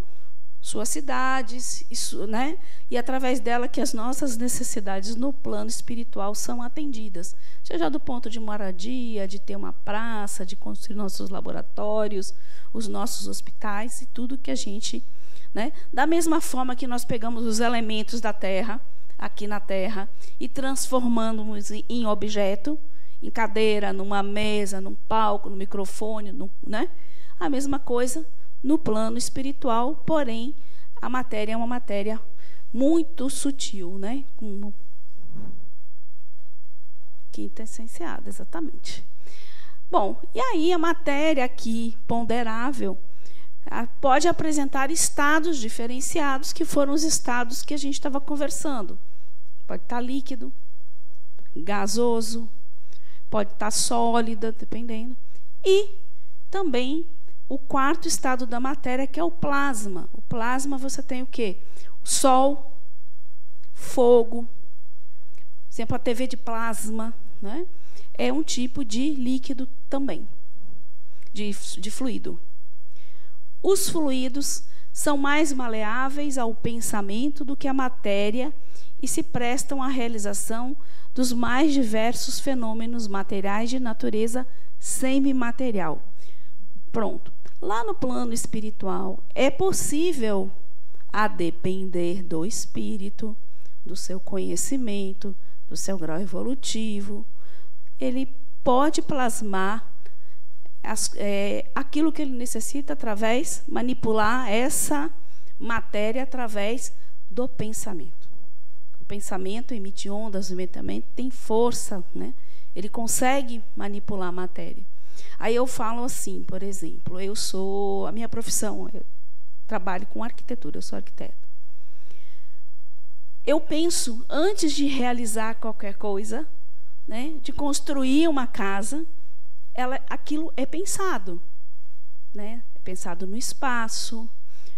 suas cidades, né, e através dela que as nossas necessidades no plano espiritual são atendidas, seja do ponto de moradia, de ter uma praça, de construir nossos laboratórios, os nossos hospitais e tudo que a gente, né, da mesma forma que nós pegamos os elementos da Terra, aqui na Terra, e transformamos em objeto, em cadeira, numa mesa, num palco, no microfone, né? A mesma coisa no plano espiritual, porém, a matéria é uma matéria muito sutil, né? Quintessenciada, exatamente. Bom, e aí a matéria aqui ponderável, pode apresentar estados diferenciados, que foram os estados que a gente estava conversando. Pode estar líquido, gasoso, pode estar sólida, dependendo. E também o quarto estado da matéria, que é o plasma. O plasma você tem o quê? O sol, fogo, sempre a TV de plasma, né? É um tipo de líquido também, de fluido. Os fluidos são mais maleáveis ao pensamento do que a matéria e se prestam à realização dos mais diversos fenômenos materiais de natureza semimaterial. Pronto. Lá no plano espiritual, é possível, a depender do espírito, do seu conhecimento, do seu grau evolutivo, ele pode plasmar aquilo que ele necessita manipular essa matéria através do pensamento. O pensamento emite ondas, o pensamento tem força, né? Ele consegue manipular a matéria. Aí eu falo assim, por exemplo, a minha profissão, eu trabalho com arquitetura, eu sou arquiteta. Eu penso, antes de realizar qualquer coisa, né, de construir uma casa, aquilo é pensado, né? É pensado no espaço,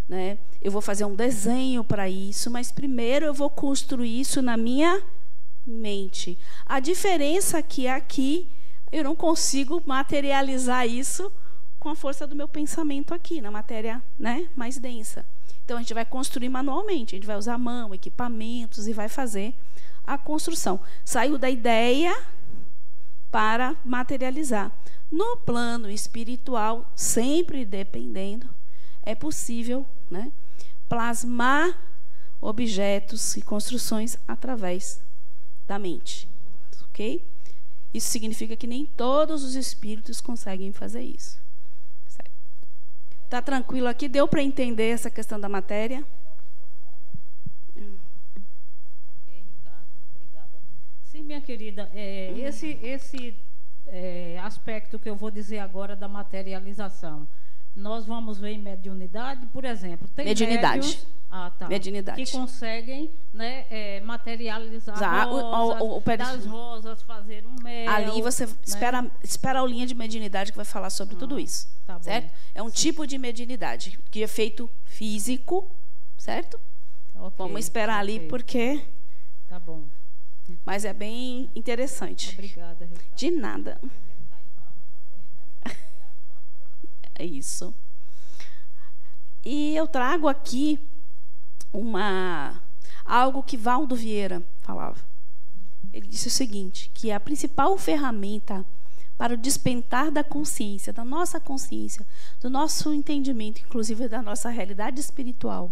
né? Eu vou fazer um desenho para isso, mas primeiro eu vou construir isso na minha mente. A diferença é que aqui eu não consigo materializar isso com a força do meu pensamento aqui, na matéria, né, mais densa. Então, a gente vai construir manualmente, a gente vai usar mão, equipamentos e vai fazer a construção. Saiu da ideia para materializar. No plano espiritual, sempre dependendo, é possível, né, plasmar objetos e construções através da mente. Ok? Isso significa que nem todos os espíritos conseguem fazer isso. Está tranquilo aqui? Deu para entender essa questão da matéria? Sim, minha querida, esse aspecto que eu vou dizer agora da materialização, nós vamos ver em mediunidade, por exemplo, tem mediunidade. Mediunidade. Que conseguem, né, materializar das rosas, fazer um mel. Ali você, né, espera a aulinha de mediunidade que vai falar sobre tudo isso. Tá certo? Bom. É um tipo de mediunidade, que é feito físico, certo? Okay, vamos esperar ali, porque... Tá bom. Mas é bem interessante. Obrigada, Rita. De nada. É isso. E eu trago aqui algo que Valdo Vieira falava. Ele disse o seguinte, que a principal ferramenta para o despertar da consciência, da nossa consciência, do nosso entendimento, inclusive da nossa realidade espiritual,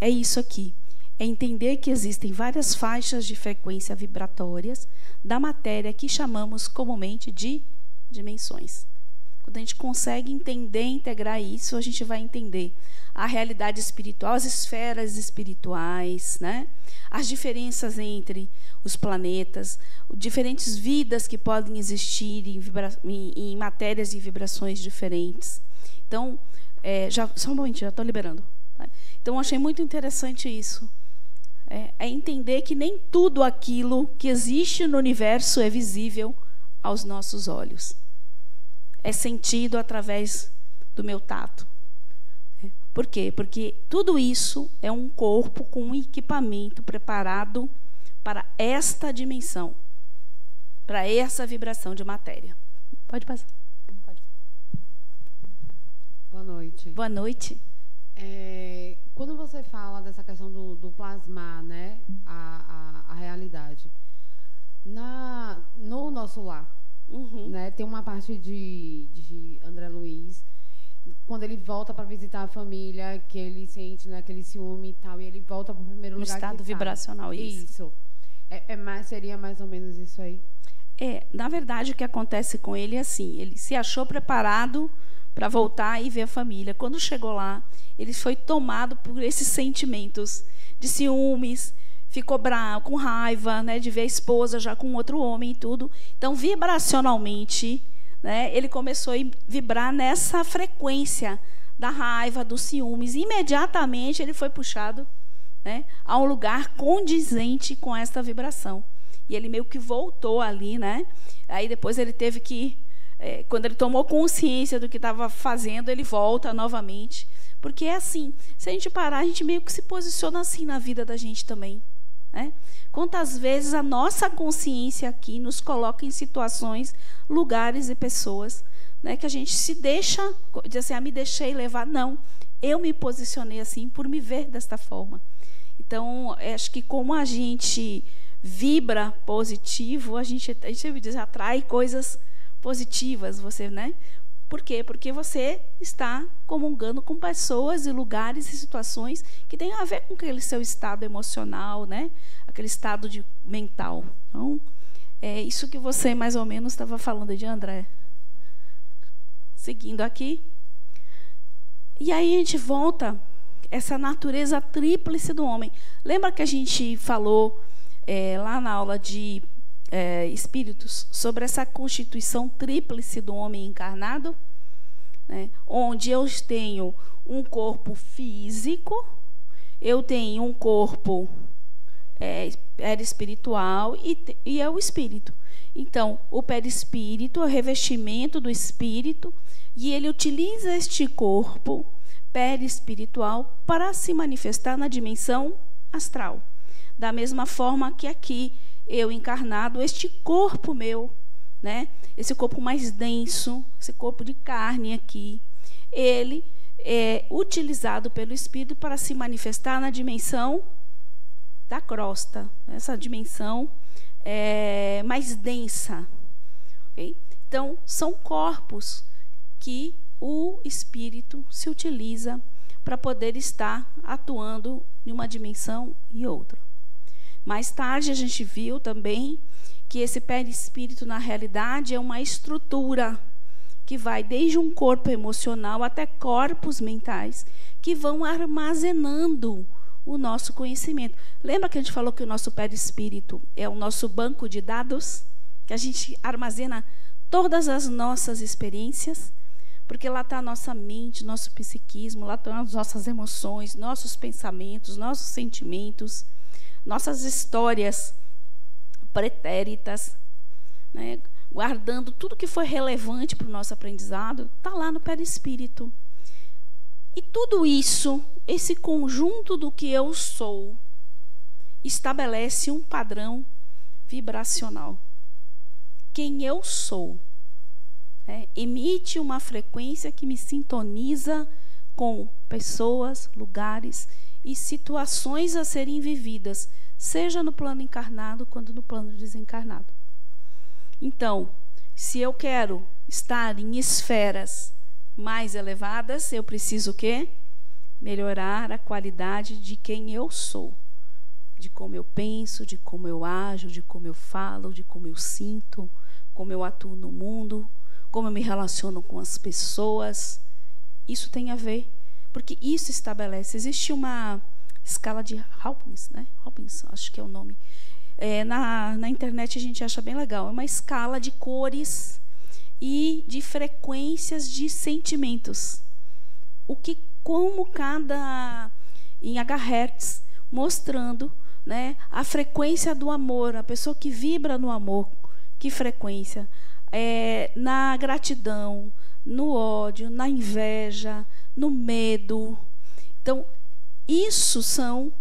é isso aqui. É entender que existem várias faixas de frequência vibratórias da matéria que chamamos comumente de dimensões. Quando a gente consegue entender e integrar isso, a gente vai entender a realidade espiritual, as esferas espirituais, né? As diferenças entre os planetas, diferentes vidas que podem existir em matérias e vibrações diferentes. Então, só um momentinho, já estou liberando. Então, eu achei muito interessante isso. É entender que nem tudo aquilo que existe no universo é visível aos nossos olhos. É sentido através do meu tato. Por quê? Porque tudo isso é um corpo com um equipamento preparado para esta dimensão, para essa vibração de matéria. Pode passar. Pode. Boa noite. Boa noite. Quando você fala dessa questão do plasmar, né, a realidade, no nosso lar, né, tem uma parte de André Luiz, quando ele volta para visitar a família, que ele sente, né, aquele ciúme e tal, e ele volta para o primeiro lugar. Estado vibracional, isso. Seria mais ou menos isso aí? Na verdade, o que acontece com ele é assim, ele se achou preparado para voltar e ver a família. Quando chegou lá, ele foi tomado por esses sentimentos de ciúmes, ficou bravo, com raiva, né, de ver a esposa já com outro homem e tudo. Então, vibracionalmente, né, ele começou a vibrar nessa frequência da raiva, dos ciúmes. Imediatamente ele foi puxado, né, a um lugar condizente com esta vibração. E ele meio que voltou ali, né? Aí depois ele teve que, quando ele tomou consciência do que estava fazendo, ele volta novamente. Porque é assim, se a gente parar, a gente meio que se posiciona assim na vida da gente também, né? Quantas vezes a nossa consciência aqui nos coloca em situações, lugares e pessoas, né, que a gente se deixa, diz assim, me deixei levar. Não, eu me posicionei assim por me ver desta forma. Então, acho que como a gente vibra positivo, a gente diz, atrai coisas positivas, você, né? Por quê? Porque você está comungando com pessoas e lugares e situações que têm a ver com aquele seu estado emocional, né? Aquele estado mental. Então, é isso que você mais ou menos estava falando de André. Seguindo aqui. E aí a gente volta essa natureza tríplice do homem. Lembra que a gente falou lá na aula de espíritos sobre essa constituição tríplice do homem encarnado, né? Onde eu tenho um corpo físico, eu tenho um corpo perispiritual e é o espírito. Então, o perispírito é o revestimento do espírito e ele utiliza este corpo perispiritual para se manifestar na dimensão astral. Da mesma forma que aqui, eu encarnado, este corpo meu, né, esse corpo mais denso, esse corpo de carne aqui, ele é utilizado pelo Espírito para se manifestar na dimensão da crosta, essa dimensão mais densa. Okay? Então, são corpos que o Espírito se utiliza para poder estar atuando em uma dimensão e outra. Mais tarde, a gente viu também que esse perispírito, na realidade, é uma estrutura que vai desde um corpo emocional até corpos mentais, que vão armazenando o nosso conhecimento. Lembra que a gente falou que o nosso perispírito é o nosso banco de dados? Que a gente armazena todas as nossas experiências? Porque lá está a nossa mente, nosso psiquismo, lá estão as nossas emoções, nossos pensamentos, nossos sentimentos, nossas histórias pretéritas, né? Guardando tudo que foi relevante para o nosso aprendizado, está lá no perispírito. E tudo isso, esse conjunto do que eu sou, estabelece um padrão vibracional. Quem eu sou, emite uma frequência que me sintoniza com pessoas, lugares e situações a serem vividas, seja no plano encarnado quanto no plano desencarnado. Então, se eu quero estar em esferas mais elevadas, eu preciso o quê? Melhorar a qualidade de quem eu sou, de como eu penso, de como eu ajo, de como eu falo, de como eu sinto, como eu atuo no mundo, como eu me relaciono com as pessoas. Isso tem a ver, porque isso estabelece. Existe uma escala de Hawkins, né? Hawkins, acho que é o nome. Na internet a gente acha bem legal. É uma escala de cores e de frequências de sentimentos. Como cada em Hz, mostrando, né, a frequência do amor, a pessoa que vibra no amor, que frequência, na gratidão, no ódio, na inveja, no medo. Então, isso são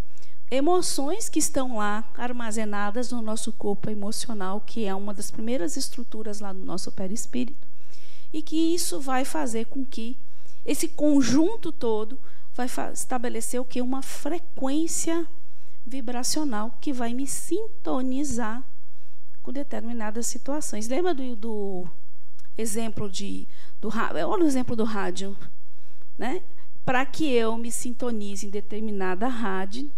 emoções que estão lá armazenadas no nosso corpo emocional, que é uma das primeiras estruturas lá no nosso perispírito, e que isso vai fazer com que esse conjunto todo vai estabelecer o que? Uma frequência vibracional que vai me sintonizar com determinadas situações. Lembra do exemplo olha o exemplo do rádio, né? Para que eu me sintonize em determinada rádio,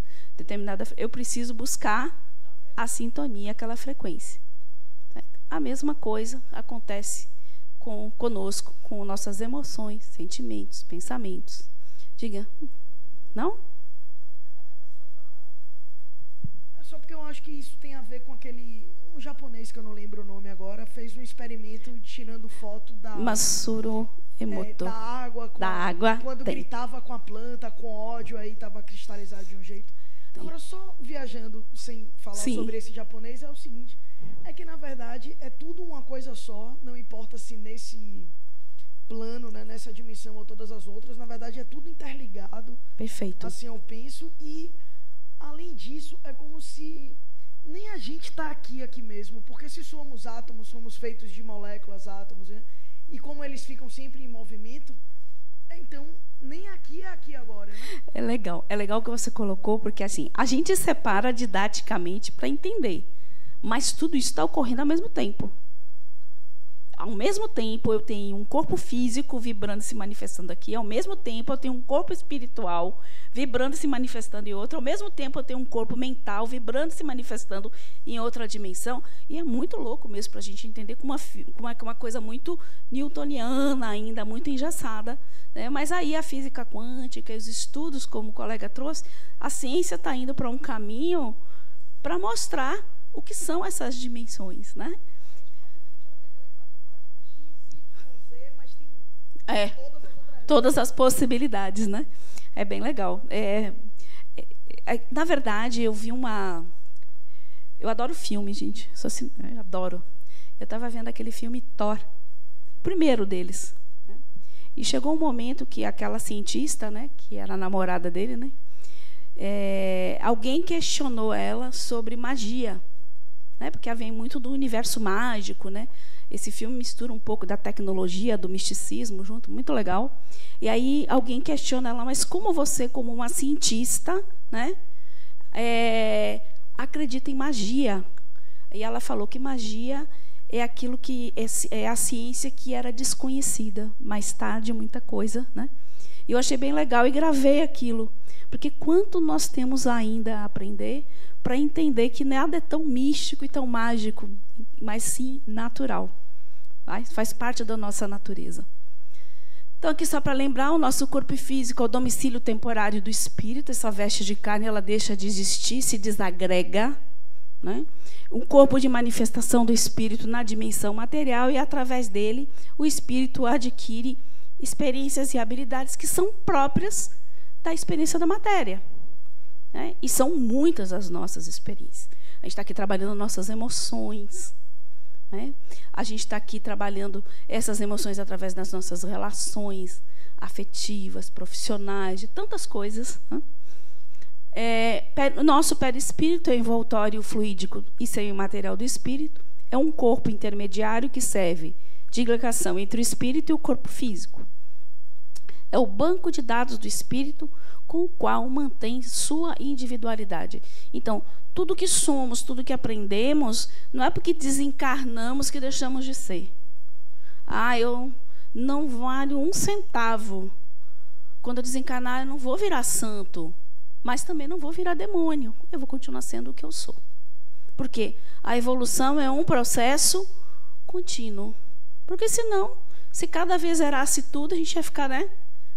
eu preciso buscar a sintonia, aquela frequência. A mesma coisa acontece conosco, com nossas emoções, sentimentos, pensamentos. Diga, não? Só porque eu acho que isso tem a ver com um japonês que eu não lembro o nome agora, fez um experimento tirando foto da Masaru Emoto. Da água. Quando gritava com a planta, com ódio, aí estava cristalizado de um jeito. Agora, só viajando, sem falar sobre esse japonês, é o seguinte, é que, na verdade, é tudo uma coisa só, não importa se nesse plano, né, nessa dimensão ou todas as outras, na verdade, é tudo interligado. Perfeito. Assim eu penso, e, além disso, é como se nem a gente está aqui mesmo, porque se somos átomos, somos feitos de moléculas, átomos, né, e como eles ficam sempre em movimento, então, nem aqui é aqui agora, né? É legal o que você colocou, porque assim, a gente separa didaticamente para entender, mas tudo isso está ocorrendo ao mesmo tempo. Ao mesmo tempo, eu tenho um corpo físico vibrando e se manifestando aqui, ao mesmo tempo, eu tenho um corpo espiritual vibrando e se manifestando em outro, ao mesmo tempo, eu tenho um corpo mental vibrando e se manifestando em outra dimensão, e é muito louco mesmo para a gente entender como uma coisa muito newtoniana ainda, muito engessada, né? Mas aí a física quântica, os estudos, como o colega trouxe, a ciência está indo para um caminho para mostrar o que são essas dimensões, né? Todas as possibilidades, né? É bem legal. Na verdade, eu vi eu adoro filme, gente. Eu adoro. Eu estava vendo aquele filme Thor, o primeiro deles, né? E chegou um momento que aquela cientista, né, que era a namorada dele, né, alguém questionou ela sobre magia, né? Porque vem muito do universo mágico, né? Esse filme mistura um pouco da tecnologia, do misticismo junto, muito legal. E aí alguém questiona ela, mas como você, como uma cientista, né, acredita em magia? E ela falou que magia é aquilo que é a ciência que era desconhecida, mais tarde muita coisa, né? E eu achei bem legal e gravei aquilo, porque quanto nós temos ainda a aprender para entender que nada é tão místico e tão mágico, mas sim natural. Faz parte da nossa natureza. Então, aqui só para lembrar, o nosso corpo físico é o domicílio temporário do espírito. Essa veste de carne, ela deixa de existir, se desagrega, né? Um corpo de manifestação do espírito na dimensão material, e através dele o espírito adquire experiências e habilidades que são próprias da experiência da matéria, né? E são muitas as nossas experiências. A gente está aqui trabalhando nossas emoções, né? A gente está aqui trabalhando essas emoções através das nossas relações afetivas, profissionais, de tantas coisas, né? O nosso perispírito é envoltório fluídico e semimaterial do espírito. É um corpo intermediário que serve de ligação entre o espírito e o corpo físico. É o banco de dados do espírito com o qual mantém sua individualidade. Então, tudo que somos, tudo que aprendemos, não é porque desencarnamos que deixamos de ser. Eu não valho um centavo. Quando eu desencarnar, eu não vou virar santo, mas também não vou virar demônio. Eu vou continuar sendo o que eu sou. Porque a evolução é um processo contínuo. Porque senão, se cada vez zerasse tudo, a gente ia ficar, né,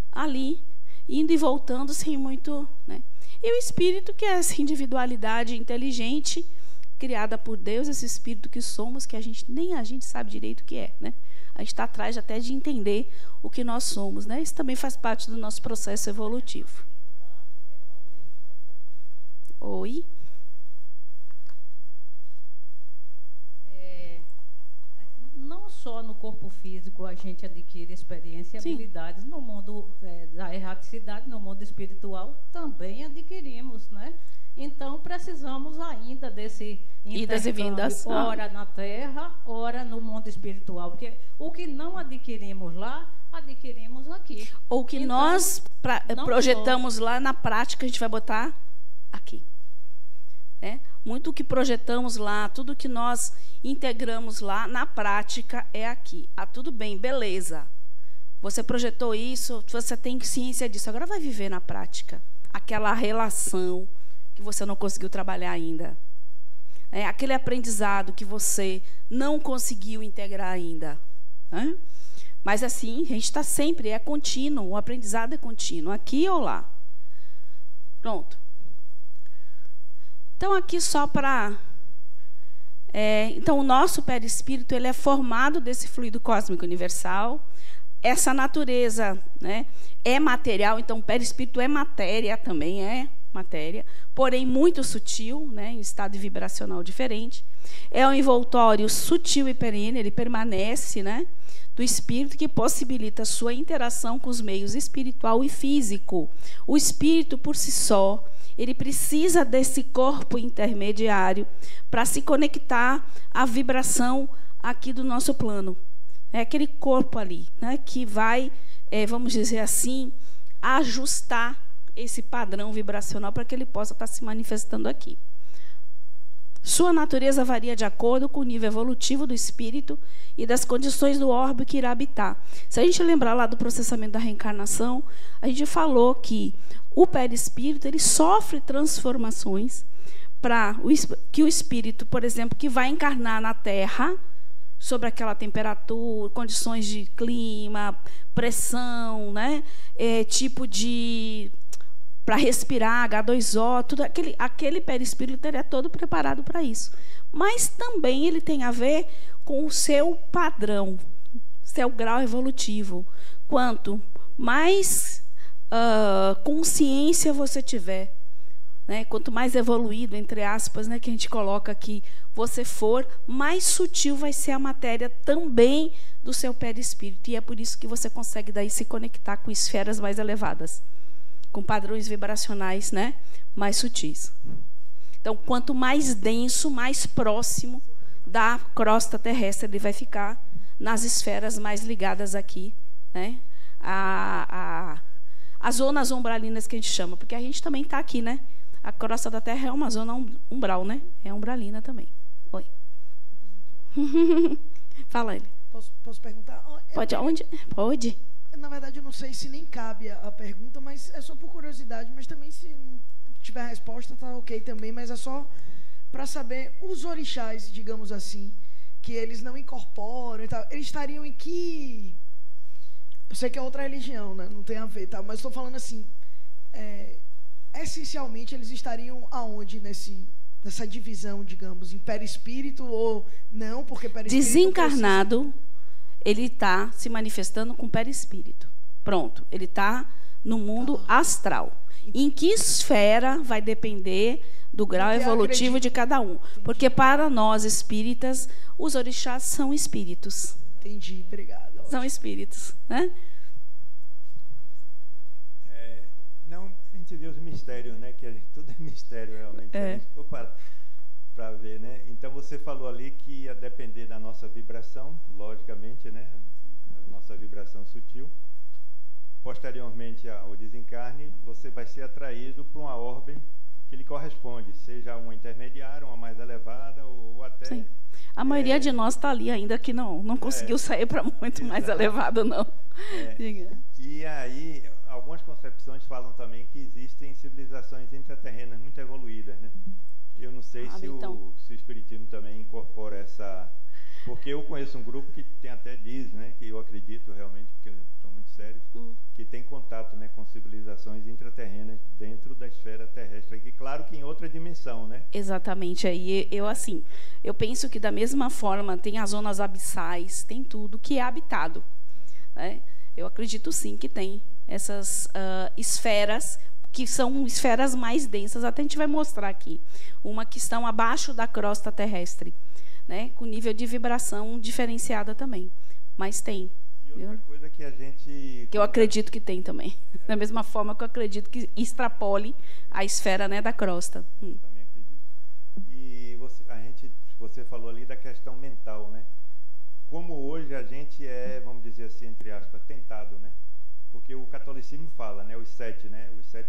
ali, indo e voltando sem muito, né? E o espírito, que é essa individualidade inteligente, criada por Deus, esse espírito que somos, que nem a gente sabe direito o que é, né? A gente está atrás até de entender o que nós somos, né? Isso também faz parte do nosso processo evolutivo. Oi? Não só no corpo físico a gente adquire experiência e habilidades, no mundo da erraticidade, no mundo espiritual, também adquirimos, né? Então, precisamos ainda desse intercâmbio, ora na Terra, ora no mundo espiritual, porque o que não adquirimos lá, adquirimos aqui. Ou que então, nós projetamos lá, na prática, a gente vai botar aqui. Muito o que projetamos lá, tudo que nós integramos lá, na prática, é aqui. Tudo bem, beleza. Você projetou isso, você tem ciência disso. Agora vai viver na prática aquela relação que você não conseguiu trabalhar ainda. Aquele aprendizado que você não conseguiu integrar ainda. Mas assim, a gente está sempre, é contínuo, o aprendizado é contínuo, aqui ou lá. Pronto. Então, aqui só para... então, o nosso perispírito ele é formado desse fluido cósmico universal. Essa natureza, né, é material, então o perispírito é matéria, também é matéria, porém muito sutil, né, em estado vibracional diferente. É um envoltório sutil e perene, ele permanece, né, do espírito, que possibilita sua interação com os meios espiritual e físico. O espírito, por si só, ele precisa desse corpo intermediário para se conectar à vibração aqui do nosso plano. É aquele corpo ali, né, que vai, vamos dizer assim, ajustar esse padrão vibracional para que ele possa estar se manifestando aqui. Sua natureza varia de acordo com o nível evolutivo do espírito e das condições do orbe que irá habitar. Se a gente lembrar lá do processamento da reencarnação, a gente falou que o perispírito ele sofre transformações para que o espírito, por exemplo, que vai encarnar na Terra, sobre aquela temperatura, condições de clima, pressão, né, tipo de... para respirar, H2O, tudo aquele perispírito ele é todo preparado para isso. Mas também ele tem a ver com o seu padrão, seu grau evolutivo. Quanto mais consciência você tiver, né, quanto mais evoluído, entre aspas, né, que a gente coloca aqui, você for, mais sutil vai ser a matéria também do seu perispírito. E é por isso que você consegue daí se conectar com esferas mais elevadas, com padrões vibracionais, né, mais sutis. Então, quanto mais denso, mais próximo da crosta terrestre ele vai ficar, nas esferas mais ligadas aqui, né, as zonas umbralinas que a gente chama, porque a gente também está aqui, né? A crosta da Terra é uma zona umbral, né? É umbralina também. Oi. Fala ele. Posso perguntar? Pode, aonde? Pode. Na verdade, eu não sei se nem cabe a pergunta, mas é só por curiosidade. Mas também, se não tiver a resposta, tá ok também. Mas é só para saber, os orixás, digamos assim, que eles não incorporam e tal, eles estariam em que... Eu sei que é outra religião, né? Não tem a ver, tá? Mas estou falando assim, essencialmente, eles estariam aonde nessa divisão, digamos, em perispírito ou não? Porque perispírito... Desencarnado... ele está se manifestando com perispírito. Pronto, ele está no mundo astral. Em que esfera vai depender do grau evolutivo de cada um. Porque para nós espíritas, os orixás são espíritos. Entendi, obrigado. São espíritos, né? Não, a gente vê os mistérios, né? Que tudo é mistério realmente. A gente for para ver, né? Então você falou ali que ia depender da nossa vibração, logicamente, né? A nossa vibração sutil. Posteriormente ao desencarne, você vai ser atraído para uma orbe que lhe corresponde, seja uma intermediária, uma mais elevada ou até... Sim. A maioria de nós está ali ainda que não conseguiu sair para muito mais elevado, não. E aí, algumas concepções falam também que existem civilizações intraterrenas muito evoluídas, né? Eu não sei se o Espiritismo também incorpora essa... Porque eu conheço um grupo que tem até diz, né, que eu acredito realmente, porque são muito sérios, que tem contato, né, com civilizações intraterrenas dentro da esfera terrestre. E claro que em outra dimensão, né? Exatamente. Aí eu penso que da mesma forma tem as zonas abissais, tem tudo que é habitado, né? Eu acredito sim que tem essas esferas, que são esferas mais densas, até a gente vai mostrar aqui. Uma que estão abaixo da crosta terrestre, né, com nível de vibração diferenciada também. Mas tem. E outra coisa que a gente... Que eu acredito que tem também. Da mesma forma que eu acredito que extrapole a esfera, né, da crosta. Eu também acredito. E você falou ali da questão mental, né? Como hoje a gente é, vamos dizer assim, entre aspas, tentado, né? Porque o catolicismo fala, né, os 7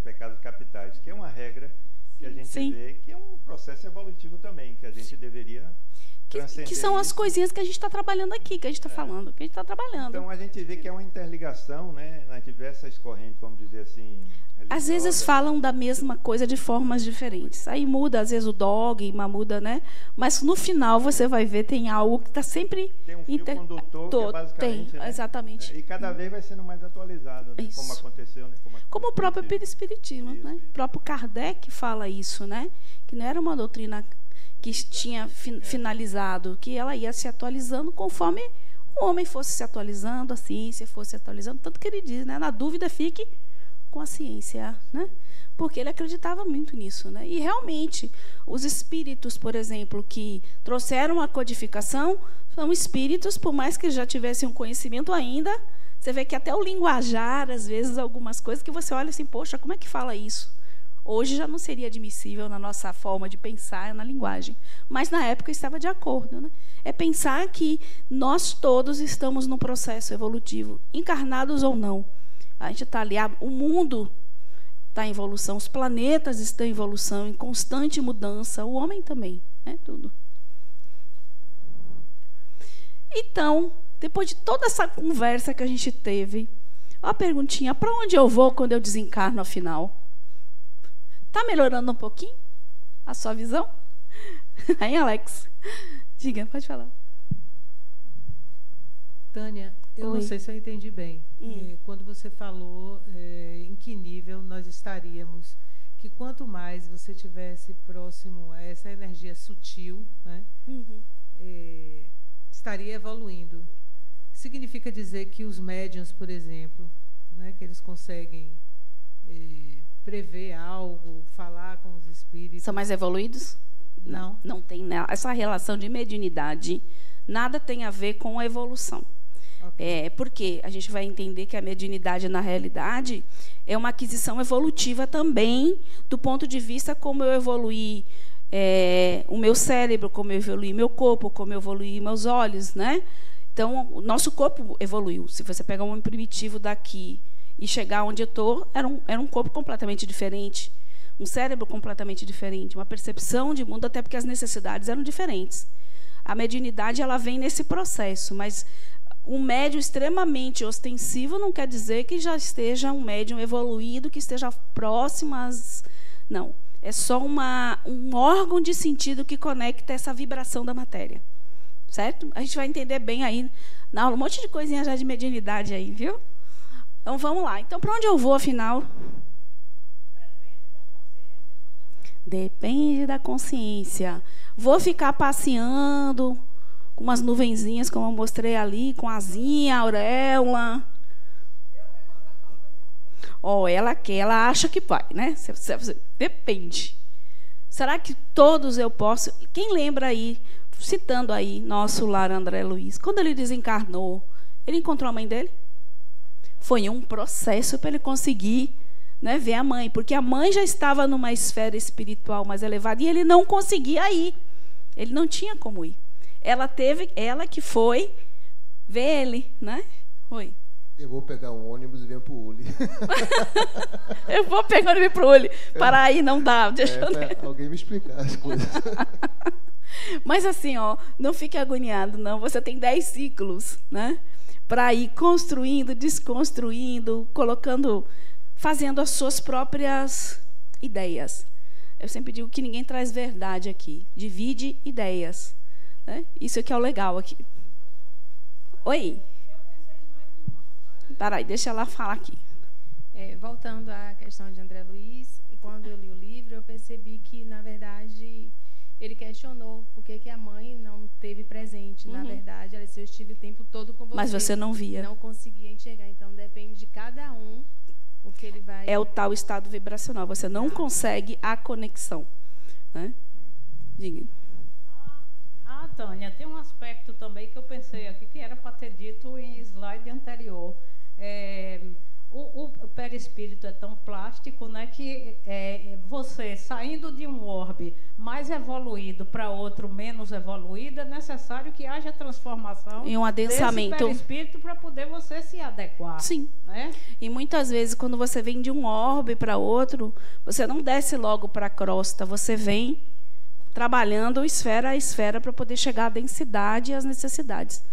pecados capitais, que é uma regra que a gente vê que é um processo evolutivo também, que a gente deveria Que são as coisinhas que a gente está trabalhando aqui, que a gente está falando, que a gente está trabalhando. Então a gente vê que é uma interligação, né, nas diversas correntes, vamos dizer assim. Às vezes falam da mesma coisa de formas diferentes. Aí muda, às vezes, o dogma, muda, né? Mas no final você vai ver, tem algo que está sempre... Tem um fio condutor que é basicamente... Tem, né? Exatamente. E cada vez vai sendo mais atualizado, né? Como aconteceu, né? Como o próprio espiritismo, né? O próprio Kardec fala isso, né? Que não era uma doutrina que tinha finalizado, que ela ia se atualizando conforme o homem fosse se atualizando, a ciência fosse se atualizando. Tanto que ele diz, né? Na dúvida, fique com a ciência, né? Porque ele acreditava muito nisso, né? E realmente os espíritos, por exemplo, que trouxeram a codificação, são espíritos, por mais que já tivessem um conhecimento ainda, você vê que até o linguajar, às vezes, algumas coisas que você olha assim, poxa, como é que fala isso? Hoje já não seria admissível na nossa forma de pensar, na linguagem. Mas na época estava de acordo, né? É pensar que nós todos estamos num processo evolutivo, encarnados ou não. A gente está ali, o mundo está em evolução, os planetas estão em evolução, em constante mudança, o homem também, né? Tudo. Então, depois de toda essa conversa que a gente teve, uma perguntinha, para onde eu vou quando eu desencarno, afinal? Está melhorando um pouquinho a sua visão? Aí, Alex, diga, pode falar. Tânia, eu não sei se eu entendi bem. Quando você falou em que nível nós estaríamos, que quanto mais você estivesse próximo a essa energia sutil, né, estaria evoluindo. Significa dizer que os médiuns, por exemplo, né, que eles conseguem prever algo, falar com os espíritos... São mais evoluídos? Não. Não tem essa relação de mediunidade, nada tem a ver com a evolução. Okay. Porque a gente vai entender que a mediunidade, na realidade, é uma aquisição evolutiva também, do ponto de vista como eu evoluí o meu cérebro, como eu evoluí meu corpo, como eu evoluí meus olhos, né? Então, o nosso corpo evoluiu. Se você pegar um homem primitivo daqui e chegar onde eu estou, era um corpo completamente diferente, um cérebro completamente diferente, uma percepção de mundo, até porque as necessidades eram diferentes. A mediunidade, ela vem nesse processo, mas... um médium extremamente ostensivo não quer dizer que já esteja um médium evoluído, que esteja próximo às... Não, é só um órgão de sentido que conecta essa vibração da matéria. Certo? A gente vai entender bem aí, na aula, um monte de coisinha já de mediunidade aí, viu? Então, vamos lá. Então, para onde eu vou, afinal? Depende da consciência. Vou ficar passeando... com umas nuvenzinhas, como eu mostrei ali, com asinha, auréola. Ela quer, ela acha que vai, né? Depende. Será que todos eu posso? Quem lembra aí, citando aí, nosso lar André Luiz, quando ele desencarnou, ele encontrou a mãe dele? Foi um processo para ele conseguir, né, ver a mãe, porque a mãe já estava numa esfera espiritual mais elevada e ele não conseguia ir. Ele não tinha como ir. Ela que foi ver ele, né? Oi. Eu vou pegar um ônibus e venho pro Uli. Eu vou pegar o ônibus pro Uli. Para aí, não dá. Deixa eu alguém me explicar as coisas. Mas assim, não fique agoniado, não. Você tem 10 ciclos, né? Para ir construindo, desconstruindo, fazendo as suas próprias ideias. Eu sempre digo que ninguém traz verdade aqui. Divide ideias. Isso que é o legal aqui. Oi. Peraí, deixa ela falar aqui. Voltando à questão de André Luiz, quando eu li o livro, eu percebi que, na verdade, ele questionou por que a mãe não teve presente. Na verdade, ela disse, eu estive o tempo todo com você. Mas você não via. Não conseguia enxergar. Então, depende de cada um o que ele vai... É o tal estado vibracional. Você não consegue a conexão. Né? Diga. Tânia, tem um aspecto também que eu pensei aqui que era para ter dito em slide anterior. O perispírito é tão plástico, né, que você saindo de um orbe mais evoluído para outro menos evoluído, é necessário que haja transformação e um adensamento desse perispírito para poder você se adequar. Sim. Né? E muitas vezes, quando você vem de um orbe para outro, você não desce logo para a crosta, você vem trabalhando esfera a esfera para poder chegar à densidade e às necessidades.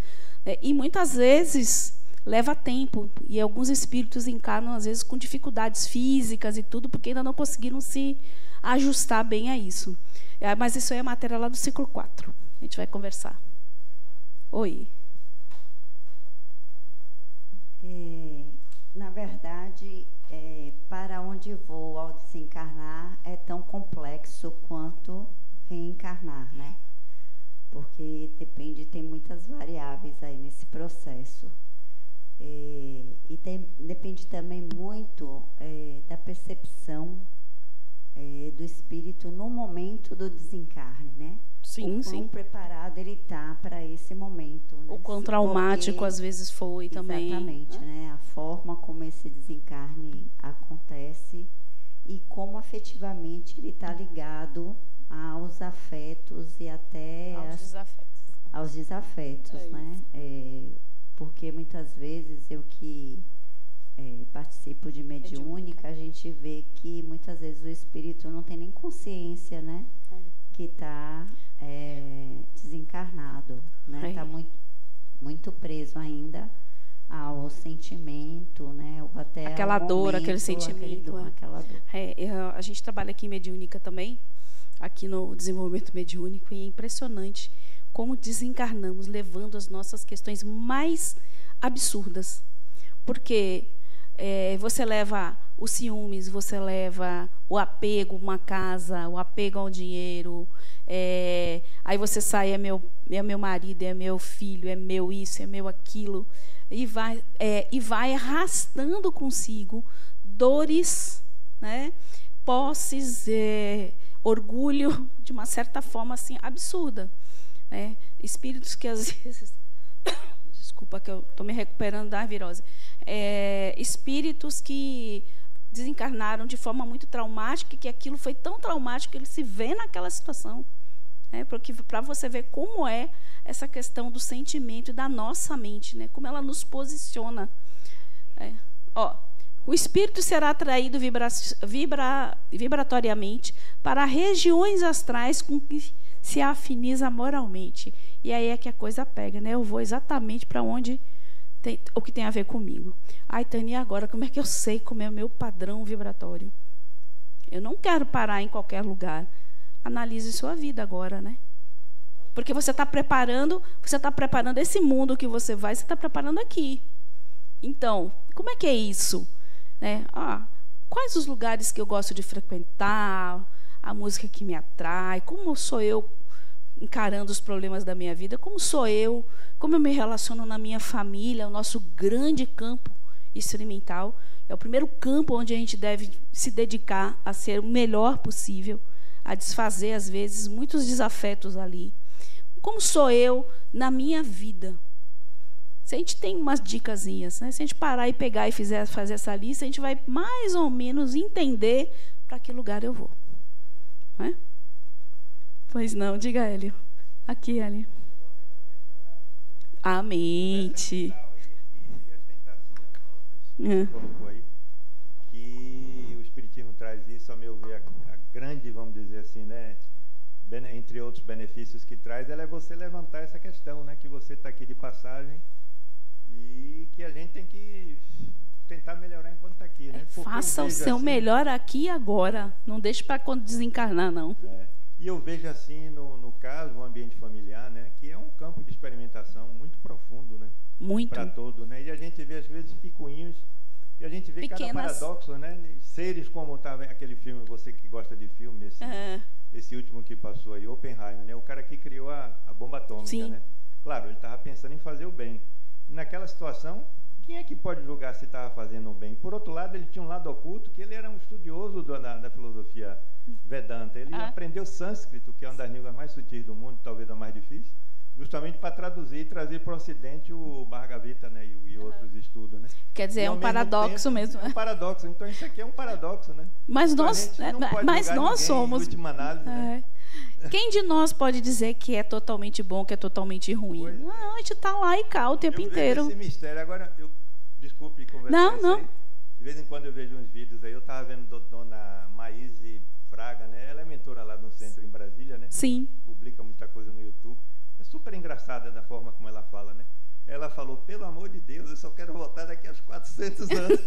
E muitas vezes leva tempo, e alguns espíritos encarnam, às vezes, com dificuldades físicas e tudo, porque ainda não conseguiram se ajustar bem a isso. Mas isso aí é matéria lá do ciclo 4. A gente vai conversar. Oi. Na verdade, para onde vou ao desencarnar é tão complexo quanto reencarnar, né? Porque tem muitas variáveis aí nesse processo. Depende também muito da percepção do espírito no momento do desencarne, né? Sim, o quão preparado ele está para esse momento. Né? O quão traumático às vezes foi também. Exatamente, né? A forma como esse desencarne acontece e como afetivamente ele está ligado aos afetos e até aos desafetos, né? Porque muitas vezes eu que participo de mediúnica, a gente vê que muitas vezes o espírito não tem nem consciência, né? Que está desencarnado, né? Está muito preso ainda ao sentimento, né? Ou até aquela dor, momento, aquele sentimento. Aquela dor. A gente trabalha aqui em mediúnica também, aqui no desenvolvimento mediúnico, e é impressionante como desencarnamos, levando as nossas questões mais absurdas. Porque você leva os ciúmes, você leva o apego a uma casa, o apego ao dinheiro, aí você sai, é meu marido, é meu filho, é meu isso, é meu aquilo, e vai arrastando consigo dores, né, posses, orgulho, de uma certa forma assim, absurda. Espíritos que às vezes... Desculpa, que eu estou me recuperando da virose. Espíritos que desencarnaram de forma muito traumática, e que aquilo foi tão traumático que ele se vê naquela situação. Para você ver como é essa questão do sentimento e da nossa mente, né? Como ela nos posiciona. O espírito será atraído vibratoriamente para regiões astrais com que se afiniza moralmente. E aí é que a coisa pega, né? Eu vou exatamente para onde o que tem a ver comigo. Ai, Tânia, agora como é que eu sei como é o meu padrão vibratório? Eu não quero parar em qualquer lugar. Analise sua vida agora, né? Porque você está preparando esse mundo que você está preparando aqui. Então, como é que é isso? Quais os lugares que eu gosto de frequentar? A música que me atrai? Como sou eu encarando os problemas da minha vida? Como sou eu? Como eu me relaciono na minha família? O nosso grande campo experimental é o primeiro campo onde a gente deve se dedicar a ser o melhor possível, a desfazer, às vezes, muitos desafetos ali. Como sou eu na minha vida? Se a gente tem umas dicasinhas, né? Se a gente parar e pegar e fazer essa lista, a gente vai mais ou menos entender para que lugar eu vou. Não é? Pois não, diga, Hélio. Aqui, Hélio. A mente. E as tentações colocou aí, que o Espiritismo traz isso, a meu ver, a grande, vamos dizer assim, né, entre outros benefícios que traz, ela é você levantar essa questão, né, que você está aqui de passagem e que a gente tem que tentar melhorar enquanto está aqui, né? Faça o seu melhor aqui e agora. Não deixe para quando desencarnar, não. E eu vejo assim, no caso, o ambiente familiar, né, que é um campo de experimentação muito profundo, né? Muito. Para todos, né? E a gente vê, às vezes, picuinhos, e a gente vê cada paradoxo, né? Seres como estava aquele filme, você que gosta de filme, esse último que passou aí, Oppenheimer, né? O cara que criou a bomba atômica, Sim. né? Claro, ele estava pensando em fazer o bem. Naquela situação, quem é que pode julgar se estava fazendo o bem? Por outro lado, ele tinha um lado oculto, que ele era um estudioso da filosofia Vedanta. Ele aprendeu sânscrito, que é uma das línguas mais sutis do mundo, talvez a mais difícil, justamente para traduzir e trazer para o Ocidente o Bhagavad Gita, né, e outros estudos, né? Quer dizer, é um paradoxo mesmo. É um paradoxo. Então, isso aqui é um paradoxo, né? Mas então, nós somos. Em última análise, né? Quem de nós pode dizer que é totalmente bom, que é totalmente ruim? Não, a gente está lá e cá o tempo inteiro. Vejo esse mistério. Agora, desculpe conversar não. De vez em quando eu vejo uns vídeos aí, eu estava vendo dona Maíse Fraga, né? Ela é mentora lá no centro em Brasília, né? Sim. Publica muita coisa no YouTube. É super engraçada da forma como ela fala, né? Ela falou, pelo amor de Deus, eu só quero voltar daqui a 400 anos.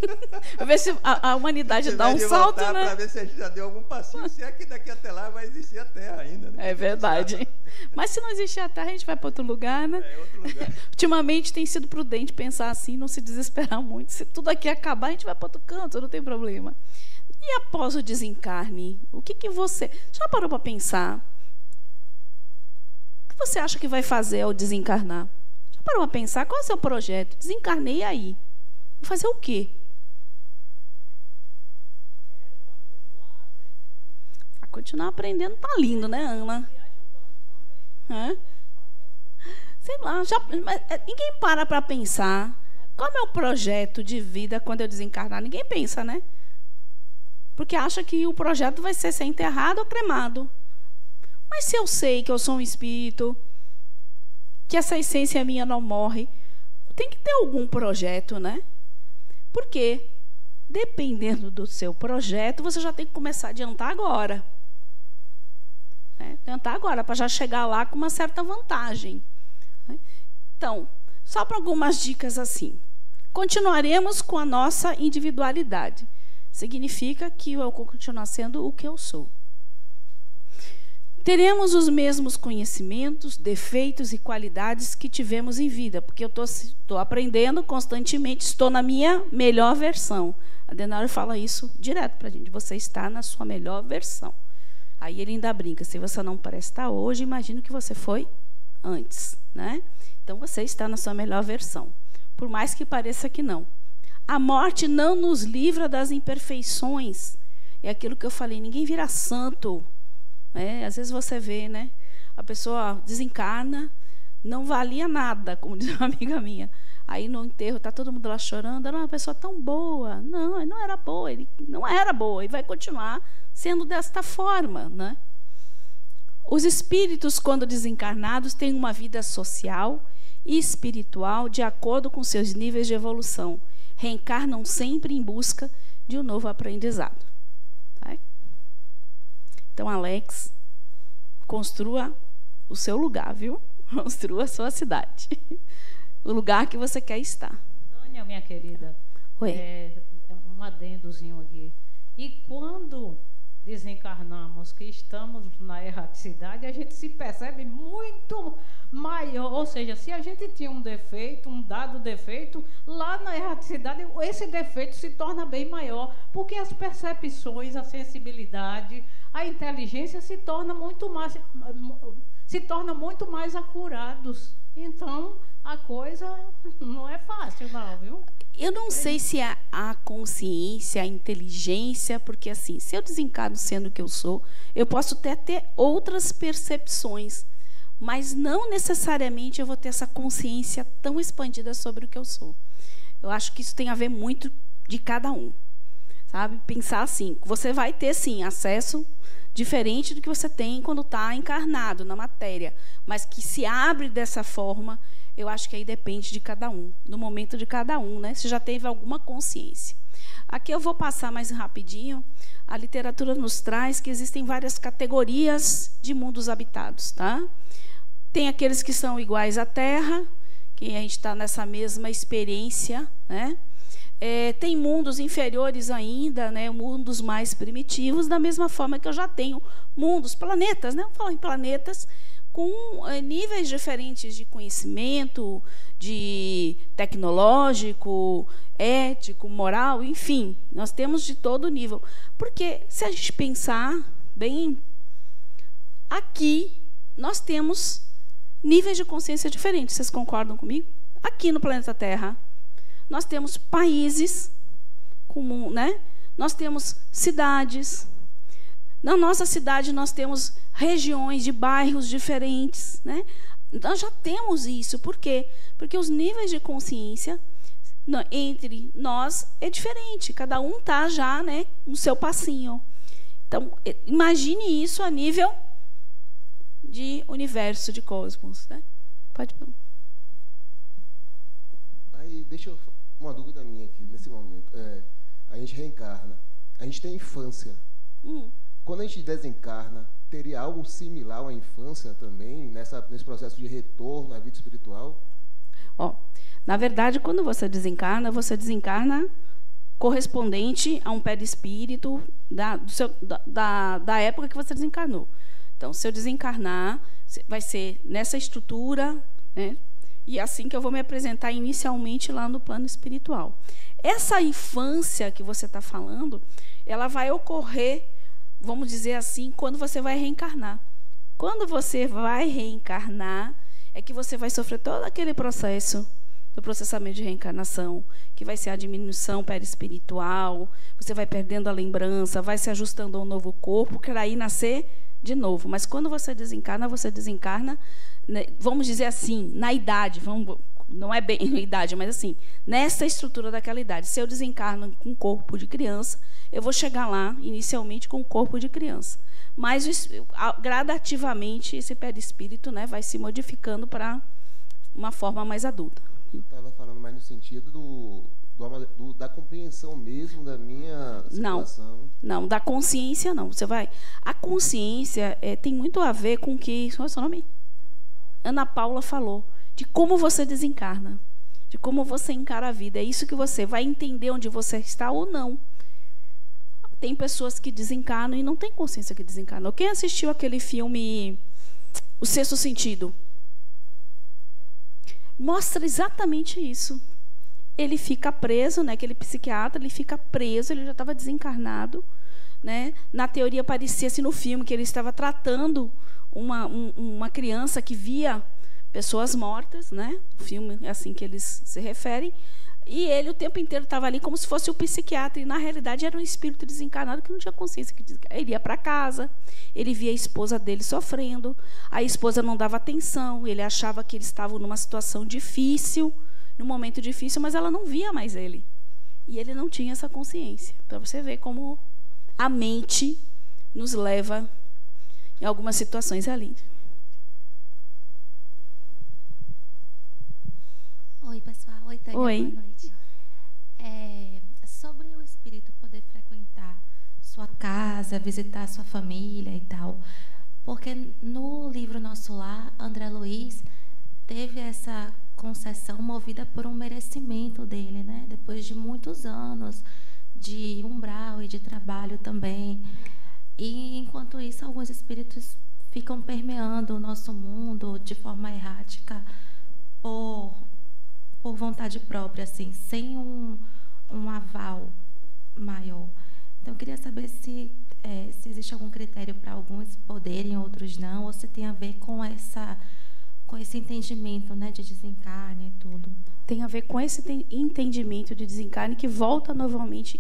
Para ver se a humanidade dá um salto, né? Para ver se a gente já deu algum passinho, se é que daqui até lá vai existir a Terra ainda, né? É verdade. Mas se não existir a Terra, a gente vai para outro lugar, né? É, outro lugar. Ultimamente tem sido prudente pensar assim, não se desesperar muito. Se tudo aqui acabar, a gente vai para outro canto, não tem problema. E após o desencarne, o que você... Já parou para pensar? O que você acha que vai fazer ao desencarnar? Parou a pensar, qual é o seu projeto? Desencarnei aí. Vou fazer o quê? A continuar aprendendo, tá lindo, né, Ana? Sei lá, ninguém para pensar. Qual é o meu projeto de vida quando eu desencarnar? Ninguém pensa, né? Porque acha que o projeto vai ser enterrado ou cremado. Mas se eu sei que eu sou um espírito, que essa essência minha não morre, tem que ter algum projeto, né? Porque, dependendo do seu projeto, você já tem que começar a adiantar agora. Né? Adiantar agora, para já chegar lá com uma certa vantagem. Então, só para algumas dicas assim. Continuaremos com a nossa individualidade. Significa que eu vou continuar sendo o que eu sou. Teremos os mesmos conhecimentos, defeitos e qualidades que tivemos em vida, porque eu estou aprendendo constantemente, estou na minha melhor versão. A Adenauer fala isso direto para a gente, você está na sua melhor versão. Aí ele ainda brinca, se você não prestar hoje, imagina que você foi antes, né? Então você está na sua melhor versão, por mais que pareça que não. A morte não nos livra das imperfeições, é aquilo que eu falei, ninguém vira santo. Às vezes você vê, né? A pessoa desencarna, não valia nada, como diz uma amiga minha. Aí no enterro está todo mundo lá chorando, era uma pessoa tão boa. Não, ele não era boa, ele não era boa e vai continuar sendo desta forma, né? Os espíritos, quando desencarnados, têm uma vida social e espiritual de acordo com seus níveis de evolução. Reencarnam sempre em busca de um novo aprendizado. Então, Alex, construa o seu lugar, viu? Construa a sua cidade. O lugar que você quer estar. Tânia, minha querida. Oi. Um adendozinho aqui. E quando desencarnamos, que estamos na erraticidade, a gente se percebe muito maior. Ou seja, se a gente tinha um defeito, um dado defeito, lá na erraticidade, esse defeito se torna bem maior, porque as percepções, a sensibilidade, a inteligência se torna muito mais acurados. Então, a coisa não é fácil, não, viu? Eu não sei se é a consciência, a inteligência, porque assim, se eu desencarno sendo o que eu sou, eu posso até ter outras percepções, mas não necessariamente eu vou ter essa consciência tão expandida sobre o que eu sou. Eu acho que isso tem a ver muito de cada um, sabe? Pensar assim, você vai ter, sim, acesso diferente do que você tem quando está encarnado na matéria, mas que se abre dessa forma, eu acho que aí depende de cada um, no momento de cada um, né? Se já teve alguma consciência. Aqui eu vou passar mais rapidinho. A literatura nos traz que existem várias categorias de mundos habitados, tá? Tem aqueles que são iguais à Terra, que a gente está nessa mesma experiência, né? Tem mundos inferiores ainda, né? Mundos mais primitivos, da mesma forma que eu já tenho mundos, planetas, né? Vamos falar em planetas com níveis diferentes de conhecimento, de tecnológico, ético, moral, enfim, nós temos de todo nível. Porque se a gente pensar bem, aqui nós temos níveis de consciência diferentes, vocês concordam comigo? Aqui no planeta Terra, nós temos países comum, né? Nós temos cidades. Na nossa cidade nós temos regiões de bairros diferentes, né? Nós já temos isso. Por quê? Porque os níveis de consciência entre nós é diferente. Cada um está já, né, no seu passinho. Então, imagine isso a nível de universo, de cosmos, né? Pode. Aí, deixa eu... Uma dúvida minha aqui, nesse momento. a gente reencarna. A gente tem infância. Quando a gente desencarna, teria algo similar à infância também, nesse processo de retorno à vida espiritual? Na verdade, quando você desencarna correspondente a um perispírito da época que você desencarnou. Então, se eu desencarnar, vai ser nessa estrutura, né? E assim que eu vou me apresentar inicialmente lá no plano espiritual. Essa infância que você está falando, ela vai ocorrer, vamos dizer assim, quando você vai reencarnar. Quando você vai reencarnar, é que você vai sofrer todo aquele processo do processamento de reencarnação, que vai ser a diminuição perispiritual, você vai perdendo a lembrança, vai se ajustando ao novo corpo, para aí nascer de novo. Mas quando você desencarna, vamos dizer assim, na idade, não é bem na idade, mas assim, nessa estrutura daquela idade. Se eu desencarno com corpo de criança, eu vou chegar lá, inicialmente, com o corpo de criança. Mas, gradativamente, esse perispírito, né, vai se modificando para uma forma mais adulta. Eu estava falando mais no sentido da compreensão mesmo da minha situação. Não, da consciência não. A consciência tem muito a ver com o que... Qual é o seu nome? Ana Paula falou. De como você desencarna. De como você encara a vida. É isso que você vai entender onde você está ou não. Tem pessoas que desencarnam e não tem consciência que desencarnam. Quem assistiu aquele filme O Sexto Sentido? Mostra exatamente isso. Ele fica preso, né? Aquele psiquiatra, ele fica preso, ele já estava desencarnado, né? Na teoria parecia assim no filme que ele estava tratando uma criança que via pessoas mortas, né? O filme é assim que eles se referem. E ele o tempo inteiro estava ali como se fosse o psiquiatra, e na realidade era um espírito desencarnado que não tinha consciência. Ele ia para casa, ele via a esposa dele sofrendo, a esposa não dava atenção, ele achava que eles estavam numa situação difícil, num momento difícil, mas ela não via mais ele. E ele não tinha essa consciência. Para você ver como a mente nos leva em algumas situações ali. Oi, pessoal. Oi, Tânia. Oi. Boa noite. Sobre o espírito poder frequentar sua casa, visitar sua família e tal, porque no livro Nosso Lar, André Luiz teve essa concessão movida por um merecimento dele, né? Depois de muitos anos de umbral e de trabalho também. E, enquanto isso, alguns espíritos ficam permeando o nosso mundo de forma errática por vontade própria, assim, sem um aval maior. Então, eu queria saber se existe algum critério para alguns poderem, outros não, ou se tem a ver com esse entendimento, né, de desencarne e tudo. Tem a ver com esse entendimento de desencarne que volta novamente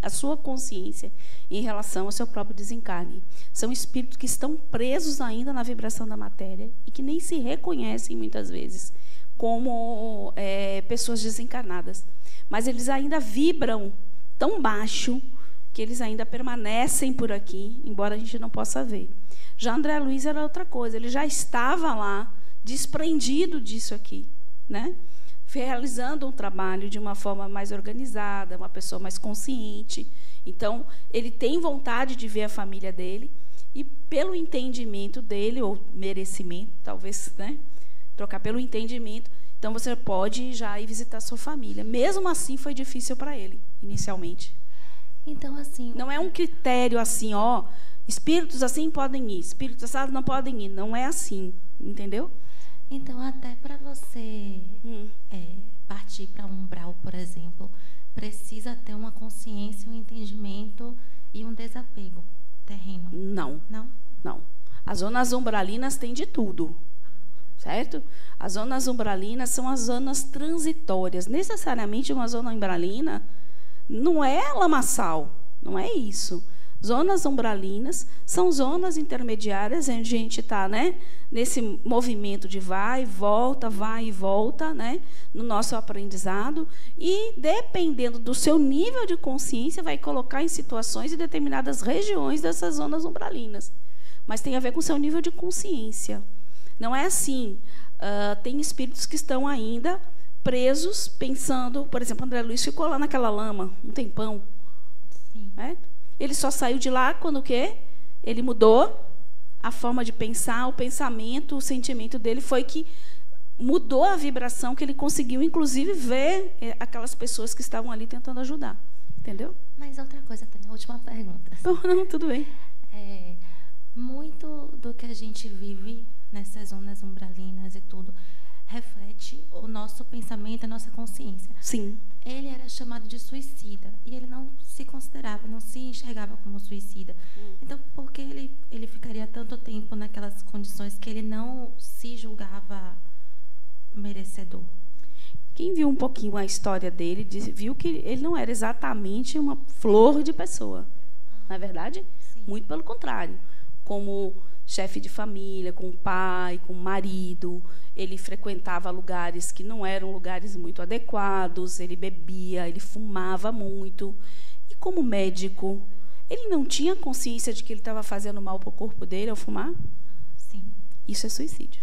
a sua consciência em relação ao seu próprio desencarne. São espíritos que estão presos ainda na vibração da matéria e que nem se reconhecem muitas vezes como pessoas desencarnadas. Mas eles ainda vibram tão baixo que eles ainda permanecem por aqui, embora a gente não possa ver. Já André Luiz era outra coisa, ele já estava lá, desprendido disso aqui, né? Realizando um trabalho de uma forma mais organizada, uma pessoa mais consciente. Então, ele tem vontade de ver a família dele, e pelo entendimento dele, ou merecimento, talvez, né? Trocar pelo entendimento, então você pode já ir visitar sua família. Mesmo assim, foi difícil para ele, inicialmente. Então, assim... Não é um critério assim, espíritos assim podem ir, espíritos assim não podem ir. Não é assim, entendeu? Então, até para você partir para um umbral, por exemplo, precisa ter uma consciência, um entendimento e um desapego terreno. Não. Não? Não. As zonas umbralinas têm de tudo. Certo? As zonas umbralinas são as zonas transitórias. Necessariamente uma zona umbralina não é lamaçal, não é isso. Zonas umbralinas são zonas intermediárias onde a gente está, né, nesse movimento de vai e volta, né, no nosso aprendizado, e dependendo do seu nível de consciência vai colocar em situações em determinadas regiões dessas zonas umbralinas. Mas tem a ver com o seu nível de consciência. Não é assim. Tem espíritos que estão ainda presos, pensando, por exemplo, André Luiz ficou lá naquela lama um tempão. Sim. Né? Ele só saiu de lá quando o quê? Ele mudou a forma de pensar, o pensamento, o sentimento dele foi que mudou a vibração, que ele conseguiu, inclusive, ver aquelas pessoas que estavam ali tentando ajudar. Entendeu? Mas outra coisa, Tânia, última pergunta. Não, tudo bem. Muito do que a gente vive nessas zonas umbralinas e tudo reflete o nosso pensamento, a nossa consciência. Sim. Ele era chamado de suicida e ele não se considerava, não se enxergava como suicida. Então, por que ele ficaria tanto tempo naquelas condições que ele não se julgava merecedor? Quem viu um pouquinho a história dele, viu que ele não era exatamente uma flor de pessoa. Não é verdade? Sim. Muito pelo contrário. Como chefe de família, com o pai, com o marido, ele frequentava lugares que não eram lugares muito adequados, ele bebia, ele fumava muito. E como médico, ele não tinha consciência de que ele estava fazendo mal para o corpo dele ao fumar? Sim. Isso é suicídio.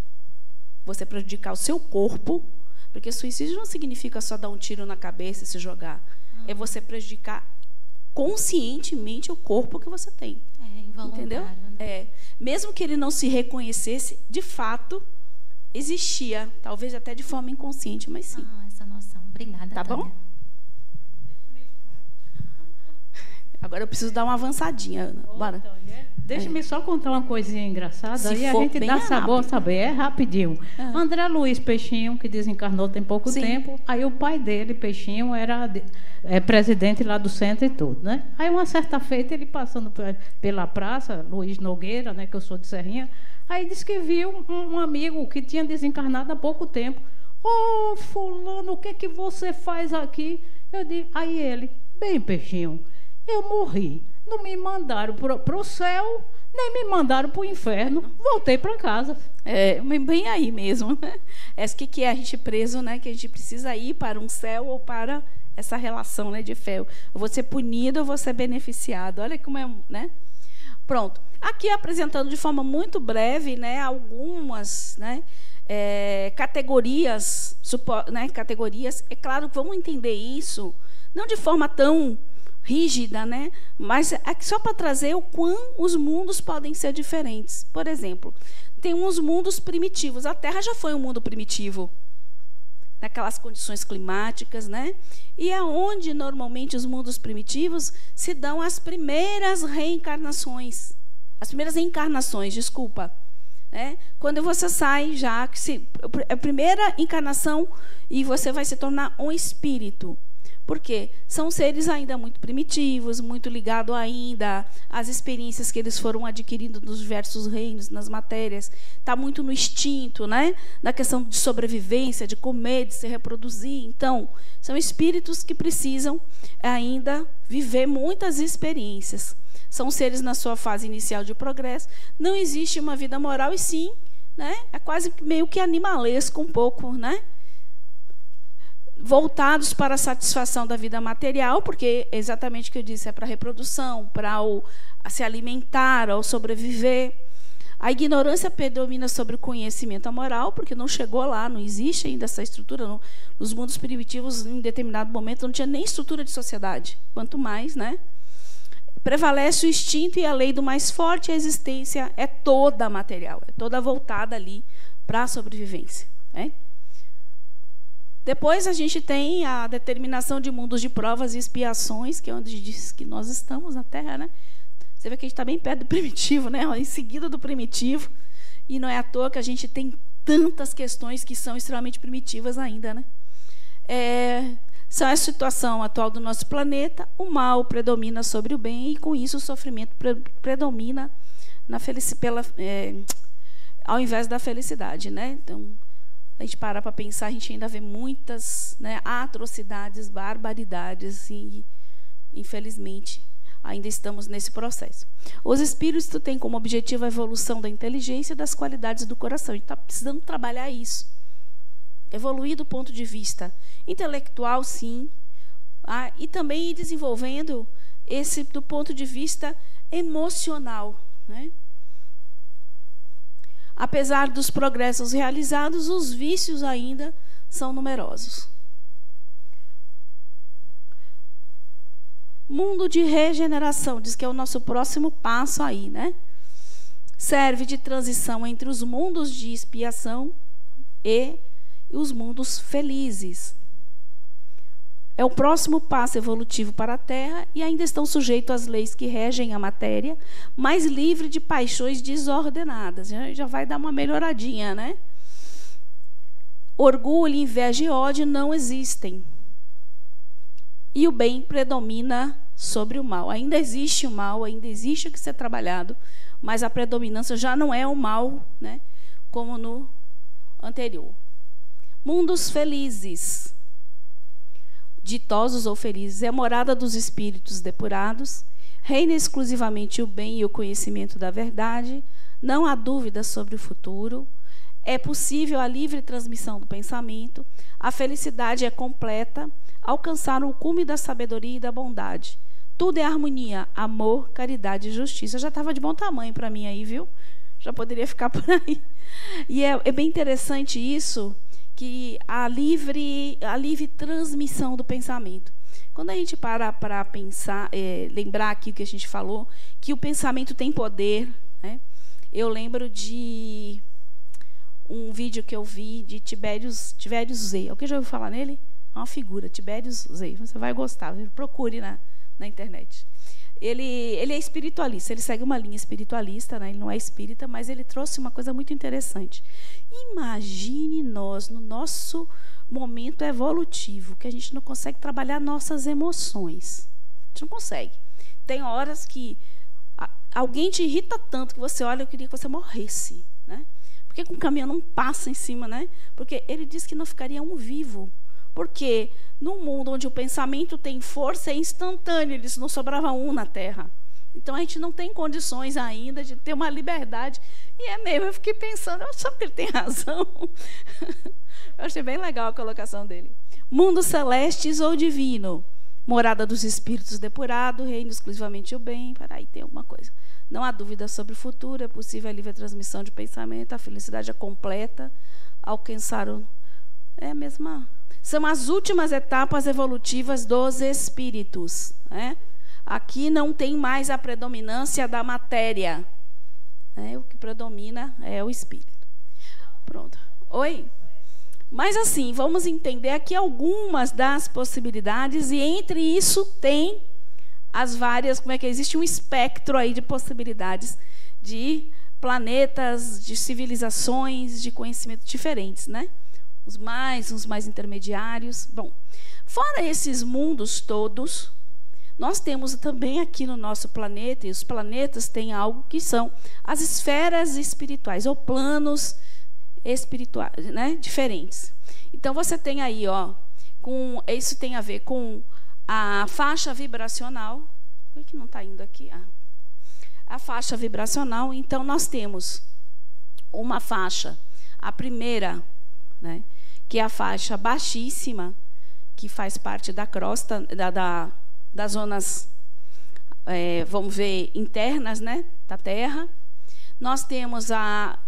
Você prejudicar o seu corpo, porque suicídio não significa só dar um tiro na cabeça e se jogar. É você prejudicar conscientemente o corpo que você tem. Entendeu? Né? Mesmo que ele não se reconhecesse, de fato, existia, talvez até de forma inconsciente, mas sim. Essa noção. Obrigada, tá Tânia. Bom? Agora eu preciso dar uma avançadinha, Ana. Bora. Deixa-me só contar uma coisinha engraçada e a gente dá sabor a saber. É rapidinho. André Luiz Peixinho, que desencarnou tem pouco tempo. Aí o pai dele, Peixinho, era presidente lá do centro e tudo, né? Aí uma certa feita, ele passando pela praça, Luiz Nogueira, né, que eu sou de Serrinha, aí disse que viu um amigo que tinha desencarnado há pouco tempo. Ô, fulano, o que você faz aqui? Eu disse, aí ele, bem, Peixinho, eu morri. Não me mandaram para o céu, nem me mandaram para o inferno. Voltei para casa. Bem aí mesmo. Que é a gente preso, né? Que a gente precisa ir para um céu ou para essa relação, né, de fé. Eu vou ser punido ou vou ser beneficiado. Olha como é, né? Pronto. Aqui apresentando de forma muito breve, né, algumas, né, categorias, né, categorias. É claro que vamos entender isso, não de forma tão rígida, né? Mas só para trazer o quão os mundos podem ser diferentes. Por exemplo, tem uns mundos primitivos. A Terra já foi um mundo primitivo, naquelas condições climáticas, né? E é onde normalmente os mundos primitivos se dão as primeiras reencarnações. As primeiras encarnações, desculpa. Né? Quando você sai já, a primeira encarnação e você vai se tornar um espírito. Por quê? São seres ainda muito primitivos, muito ligados ainda às experiências que eles foram adquirindo nos diversos reinos, nas matérias. Está muito no instinto, né? Na questão de sobrevivência, de comer, de se reproduzir. Então, são espíritos que precisam ainda viver muitas experiências. São seres na sua fase inicial de progresso. Não existe uma vida moral e sim, né? É quase meio que animalesco um pouco, né? Voltados para a satisfação da vida material, porque exatamente o que eu disse, é para a reprodução, para se alimentar, ou sobreviver. A ignorância predomina sobre o conhecimento moral, porque não chegou lá, não existe ainda essa estrutura. Nos mundos primitivos, em determinado momento, não tinha nem estrutura de sociedade, quanto mais, né? Prevalece o instinto e a lei do mais forte, a existência é toda material, é toda voltada ali para a sobrevivência, né? Depois a gente tem a determinação de mundos de provas e expiações, que é onde diz que nós estamos na Terra, né? Você vê que a gente está bem perto do primitivo, né? Em seguida do primitivo. E não é à toa que a gente tem tantas questões que são extremamente primitivas ainda, né? São a situação atual do nosso planeta, o mal predomina sobre o bem e, com isso, o sofrimento predomina ao invés da felicidade, né? Então, a gente para pensar, a gente ainda vê muitas, né, atrocidades, barbaridades e, infelizmente, ainda estamos nesse processo. Os espíritos têm como objetivo a evolução da inteligência e das qualidades do coração. A gente está precisando trabalhar isso. Evoluir do ponto de vista intelectual, sim, e também ir desenvolvendo esse do ponto de vista emocional, né? Apesar dos progressos realizados, os vícios ainda são numerosos. Mundo de regeneração, diz que é o nosso próximo passo aí, né? Serve de transição entre os mundos de expiação e os mundos felizes. É o próximo passo evolutivo para a Terra e ainda estão sujeitos às leis que regem a matéria, mas livre de paixões desordenadas. Já vai dar uma melhoradinha, né? Orgulho, inveja e ódio não existem. E o bem predomina sobre o mal. Ainda existe o mal, ainda existe o que ser trabalhado, mas a predominância já não é o mal, né, como no anterior. Mundos felizes, ditosos ou felizes, é a morada dos espíritos depurados, reina exclusivamente o bem e o conhecimento da verdade, não há dúvida sobre o futuro, é possível a livre transmissão do pensamento, a felicidade é completa, alcançaram o cume da sabedoria e da bondade. Tudo é harmonia, amor, caridade e justiça. Já estava de bom tamanho para mim aí, viu? Já poderia ficar por aí. E é bem interessante isso, que a livre transmissão do pensamento. Quando a gente para pensar, lembrar aqui o que a gente falou, que o pensamento tem poder, né? Eu lembro de um vídeo que eu vi de Tibérius Zey. Alguém já ouviu falar nele? É uma figura, Tibérius Zey. Você vai gostar, viu? Procure na internet. Ele é espiritualista, ele segue uma linha espiritualista, né? Ele não é espírita, mas ele trouxe uma coisa muito interessante. Imagine nós, no nosso momento evolutivo, que a gente não consegue trabalhar nossas emoções. A gente não consegue. Tem horas que alguém te irrita tanto que você olha, eu queria que você morresse, né? Porque com o caminhão não passa em cima, né? Porque ele disse que não ficaria um vivo. Porque num mundo onde o pensamento tem força, é instantâneo, ele disse, não sobrava um na Terra. Então a gente não tem condições ainda de ter uma liberdade. E é mesmo, eu fiquei pensando, eu acho que ele tem razão. Eu achei bem legal a colocação dele. Mundo celestes ou divino, morada dos espíritos depurado, reino exclusivamente o bem. Peraí, tem alguma coisa. Não há dúvida sobre o futuro, é possível a livre transmissão de pensamento, a felicidade é completa, alcançar o... É a mesma... São as últimas etapas evolutivas dos espíritos, né? Aqui não tem mais a predominância da matéria, né? O que predomina é o espírito. Pronto. Oi? Mas assim, vamos entender aqui algumas das possibilidades, e entre isso tem as várias, como é que existe um espectro aí de possibilidades de planetas, de civilizações, de conhecimento diferentes, né? Uns mais intermediários. Bom, fora esses mundos todos, nós temos também aqui no nosso planeta, e os planetas têm algo que são as esferas espirituais, ou planos espirituais, né, diferentes. Então, você tem aí, isso tem a ver com a faixa vibracional. Por que não está indo aqui? A faixa vibracional. Então, nós temos uma faixa, a primeira, né, que é a faixa baixíssima, que faz parte da crosta, das zonas, vamos ver, internas, né, da Terra. Nós temos a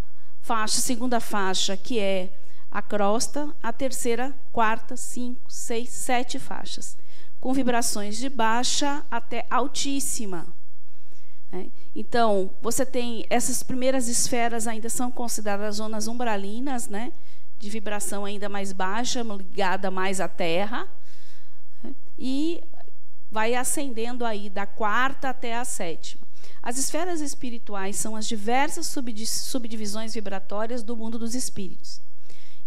segunda faixa, que é a crosta, a terceira, quarta, 5, 6, 7 faixas, com vibrações de baixa até altíssima. Né? Então, você tem essas primeiras esferas ainda são consideradas zonas umbralinas, né, de vibração ainda mais baixa, ligada mais à Terra, né? E vai ascendendo aí da quarta até a sétima. As esferas espirituais são as diversas subdivisões vibratórias do mundo dos espíritos.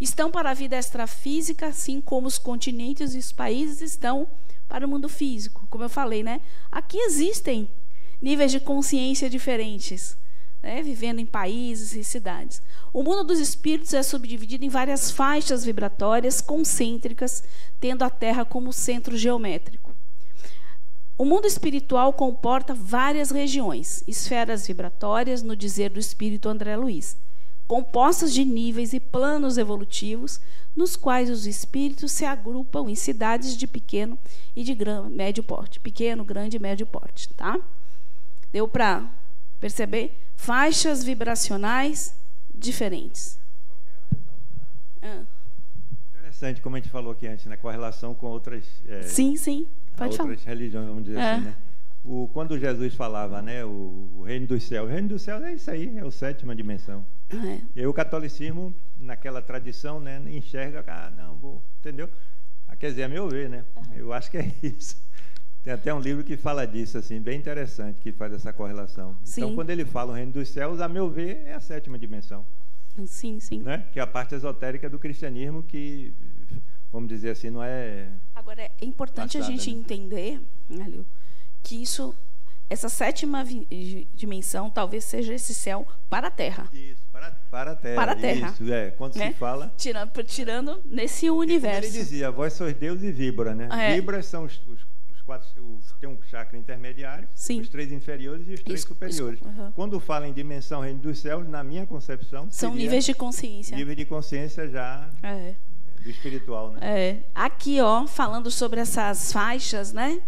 Estão para a vida extrafísica, assim como os continentes e os países estão para o mundo físico. Como eu falei, né? Aqui existem níveis de consciência diferentes, né? Vivendo em países e cidades. O mundo dos espíritos é subdividido em várias faixas vibratórias concêntricas, tendo a Terra como centro geométrico. O mundo espiritual comporta várias regiões, esferas vibratórias, no dizer do espírito André Luiz, compostas de níveis e planos evolutivos, nos quais os espíritos se agrupam em cidades de pequeno e de médio porte. Pequeno, grande e médio porte. Tá? Deu para perceber? Faixas vibracionais diferentes. Interessante, como a gente falou aqui antes, né? Com a relação com outras... Sim. outras religiões, vamos dizer assim, né? Quando Jesus falava, né, o reino dos céus é isso aí, é a sétima dimensão. E aí o catolicismo, naquela tradição, né, enxerga, entendeu? Quer dizer, a meu ver, né? Eu acho que é isso. Tem até um livro que fala disso, assim, bem interessante, que faz essa correlação. Sim. Então, quando ele fala o reino dos céus, a meu ver, é a sétima dimensão. Sim, sim. Né? Que é a parte esotérica do cristianismo que, vamos dizer assim, não é... Agora, é importante passada, a gente entender, Alio, que essa sétima dimensão talvez seja esse céu para a Terra. Isso, para a Terra. Para a Terra. Isso, quando se fala... Tirando nesse universo. Ele dizia, vós sois Deus e Víbora, né? Víboras são os quatro, tem um chakra intermediário, os 3 inferiores e os 3 superiores. Quando fala em dimensão reino dos céus, na minha concepção... São níveis de consciência. Nível de consciência já... do espiritual, né? Aqui, falando sobre essas faixas, né?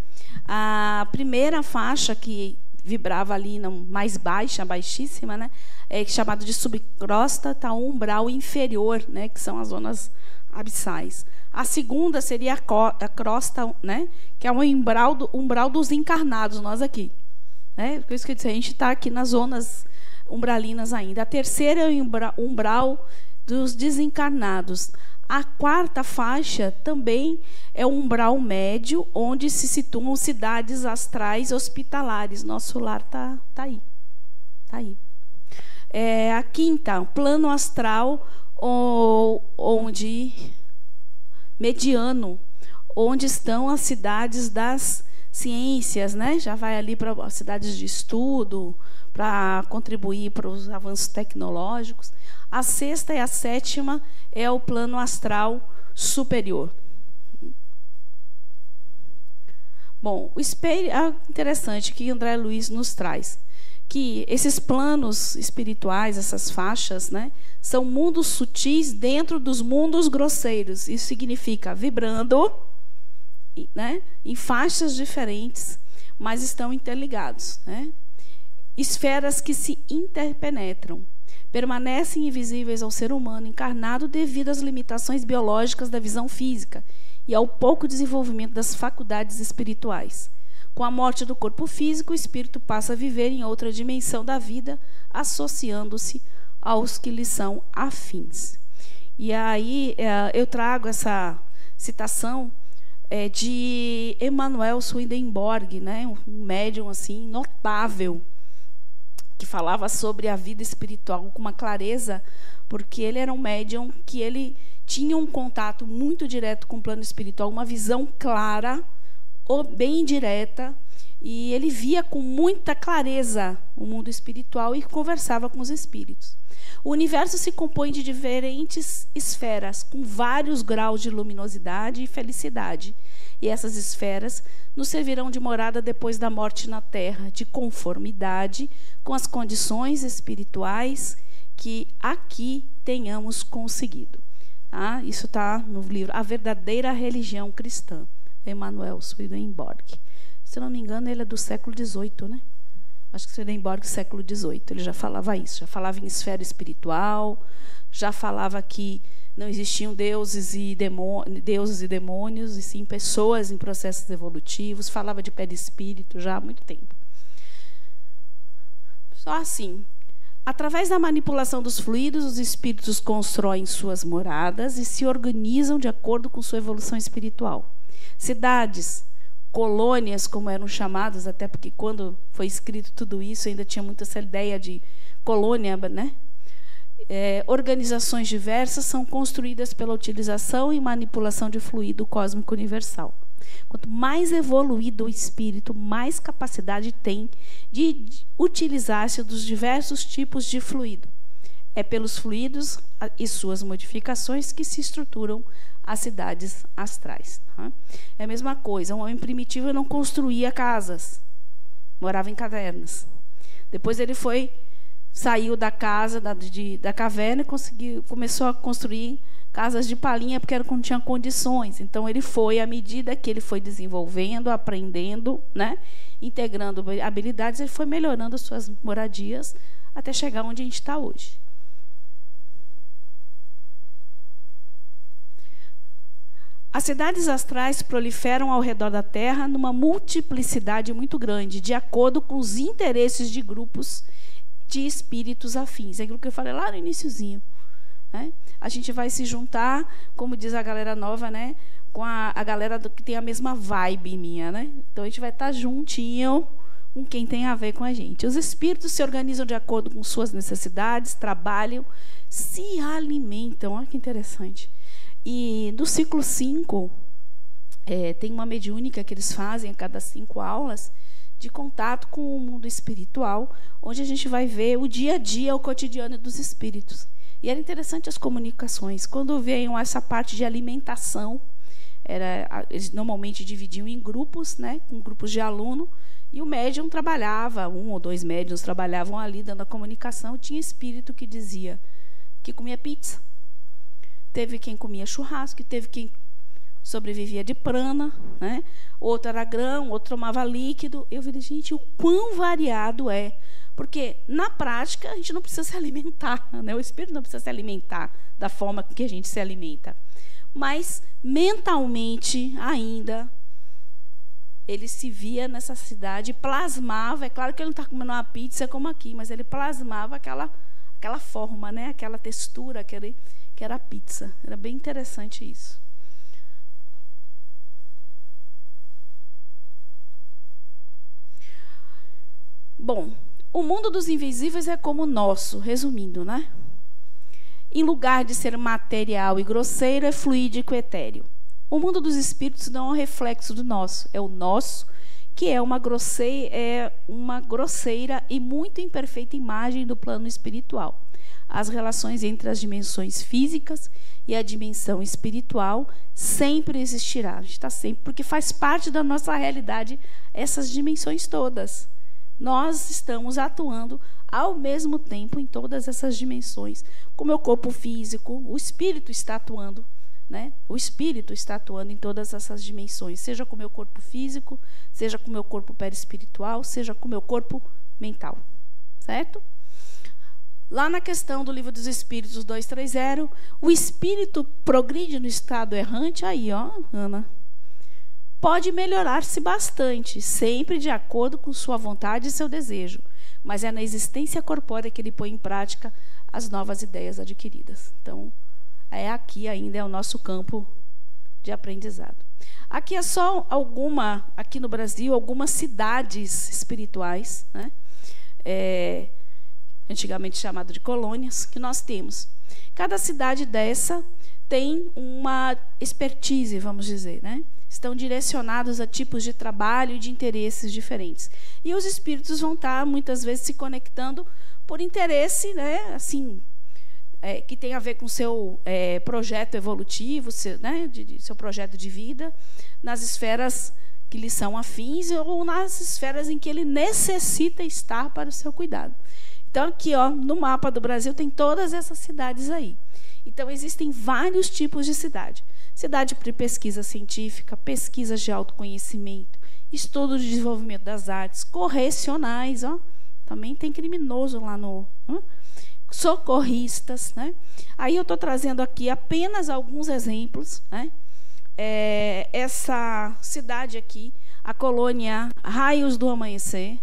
A primeira faixa que vibrava ali mais baixa, baixíssima, né? É chamada de subcrosta, tá o umbral inferior, né? Que são as zonas abissais. A segunda seria a crosta, né? Que é o umbral dos encarnados, nós aqui, né? Por isso que eu disse, a gente está aqui nas zonas umbralinas ainda. A terceira é o umbral dos desencarnados. A quarta faixa também é o umbral médio, onde se situam cidades astrais hospitalares. Nosso lar está aí. Tá aí. A quinta, o plano astral, mediano, onde estão as cidades das ciências, né? Já vai ali para as cidades de estudo, para contribuir para os avanços tecnológicos. A sexta e a sétima é o plano astral superior. Bom, o espelho é interessante que André Luiz nos traz, que esses planos espirituais, essas faixas, né, são mundos sutis dentro dos mundos grosseiros. Isso significa vibrando, né, em faixas diferentes, mas estão interligados, né? Esferas que se interpenetram, permanecem invisíveis ao ser humano encarnado devido às limitações biológicas da visão física e ao pouco desenvolvimento das faculdades espirituais. Com a morte do corpo físico, o espírito passa a viver em outra dimensão da vida, associando-se aos que lhe são afins. E aí eu trago essa citação de Emanuel Swedenborg, né, um médium assim notável, que falava sobre a vida espiritual com uma clareza, porque ele era um médium que ele tinha um contato muito direto com o plano espiritual, uma visão clara, bem direta, e ele via com muita clareza o mundo espiritual e conversava com os espíritos. O universo se compõe de diferentes esferas, com vários graus de luminosidade e felicidade. E essas esferas nos servirão de morada depois da morte na Terra, de conformidade com as condições espirituais que aqui tenhamos conseguido. Tá? Isso está no livro A Verdadeira Religião Cristã, Emanuel Swedenborg. Se não me engano, ele é do século XVIII, né? Acho que Swedenborg, século XVIII, ele já falava isso, já falava em esfera espiritual, já falava que não existiam deuses e demônios, e sim pessoas em processos evolutivos, falava de perispírito já há muito tempo. Só assim, através da manipulação dos fluidos, os espíritos constroem suas moradas e se organizam de acordo com sua evolução espiritual. Cidades, colônias, como eram chamadas, até porque quando foi escrito tudo isso ainda tinha muito essa ideia de colônia, né? Organizações diversas são construídas pela utilização e manipulação de fluido cósmico universal. Quanto mais evoluído o espírito, mais capacidade tem de utilizar-se dos diversos tipos de fluido. É pelos fluidos e suas modificações que se estruturam as cidades astrais. É a mesma coisa, um homem primitivo não construía casas, morava em cavernas. Depois ele saiu da casa, da caverna e começou a construir casas de palhinha, porque não tinha condições. Então, ele foi, à medida que ele foi desenvolvendo, aprendendo, né, integrando habilidades, ele foi melhorando as suas moradias até chegar onde a gente está hoje. As cidades astrais proliferam ao redor da Terra numa multiplicidade muito grande, de acordo com os interesses de grupos de espíritos afins. É aquilo que eu falei lá no iniciozinho. Né? A gente vai se juntar, como diz a galera nova, né? Com a galera que tem a mesma vibe minha. Né? Então, a gente vai estar juntinho com quem tem a ver com a gente. Os espíritos se organizam de acordo com suas necessidades, trabalham, se alimentam. Olha que interessante. E no ciclo 5, tem uma mediúnica que eles fazem a cada 5 aulas de contato com o mundo espiritual, onde a gente vai ver o dia a dia, o cotidiano dos espíritos. E era interessante as comunicações. Quando veio essa parte de alimentação, eles normalmente dividiam em grupos, né, com grupos de aluno, e o médium trabalhava, 1 ou 2 médiums trabalhavam ali dando a comunicação. Tinha espírito que dizia que comia pizza, teve quem comia churrasco, teve quem sobrevivia de prana, né? Outro era grão, outro tomava líquido. Eu falei, gente, o quão variado é. Porque, na prática, a gente não precisa se alimentar, né? O espírito não precisa se alimentar da forma que a gente se alimenta. Mas, mentalmente, ainda, ele se via nessa cidade, plasmava. É claro que ele não está comendo uma pizza como aqui, mas ele plasmava aquela forma, né? Aquela textura, que era a pizza. Era bem interessante isso. Bom, o mundo dos invisíveis é como o nosso, resumindo, né? Em lugar de ser material e grosseiro, é fluídico e etéreo. O mundo dos espíritos não é um reflexo do nosso, é o nosso, que é uma grosseira e muito imperfeita imagem do plano espiritual. As relações entre as dimensões físicas e a dimensão espiritual sempre existirá. A gente está sempre, porque faz parte da nossa realidade essas dimensões todas. Nós estamos atuando ao mesmo tempo em todas essas dimensões. Com o meu corpo físico, o espírito está atuando, né? O espírito está atuando em todas essas dimensões, seja com o meu corpo físico, seja com o meu corpo perispiritual, seja com o meu corpo mental. Certo? Lá na questão do Livro dos Espíritos 230, o espírito progride no estado errante, aí, ó, Ana, pode melhorar-se bastante, sempre de acordo com sua vontade e seu desejo, mas é na existência corpórea que ele põe em prática as novas ideias adquiridas. Então, aqui ainda é o nosso campo de aprendizado. Aqui é só aqui no Brasil, algumas cidades espirituais, né? Antigamente chamado de colônias, que nós temos. Cada cidade dessa tem uma expertise, vamos dizer, né? Estão direcionados a tipos de trabalho e de interesses diferentes. E os espíritos vão estar, muitas vezes, se conectando por interesse, né, assim, que tem a ver com o seu projeto evolutivo, seu projeto de vida, nas esferas que lhe são afins ou nas esferas em que ele necessita estar para o seu cuidado. Então, aqui, ó, no mapa do Brasil, tem todas essas cidades aí. Então, existem vários tipos de cidade. Cidade para pesquisa científica, pesquisas de autoconhecimento, estudo de desenvolvimento das artes, correcionais, ó, também tem criminoso lá no... socorristas, né? Aí eu estou trazendo aqui apenas alguns exemplos, né? Essa cidade aqui, a colônia Raios do Amanhecer,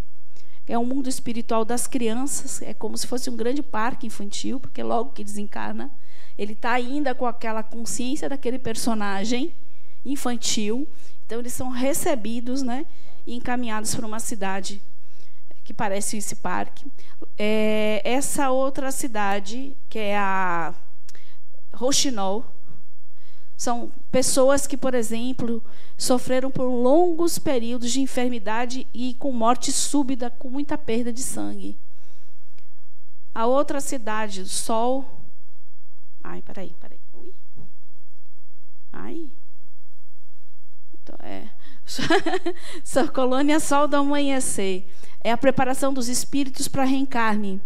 é um mundo espiritual das crianças, é como se fosse um grande parque infantil, porque logo que desencarna, ele está ainda com aquela consciência daquele personagem infantil. Então, eles são recebidos, né, e encaminhados para uma cidade que parece esse parque. Essa outra cidade, que é a Rochinol, são pessoas que, por exemplo, sofreram por longos períodos de enfermidade e com morte súbita, com muita perda de sangue. A outra cidade, Sol... Ai, peraí. Ui. Ai. Então, colônia Sol do Amanhecer. É a preparação dos espíritos para a reencarne.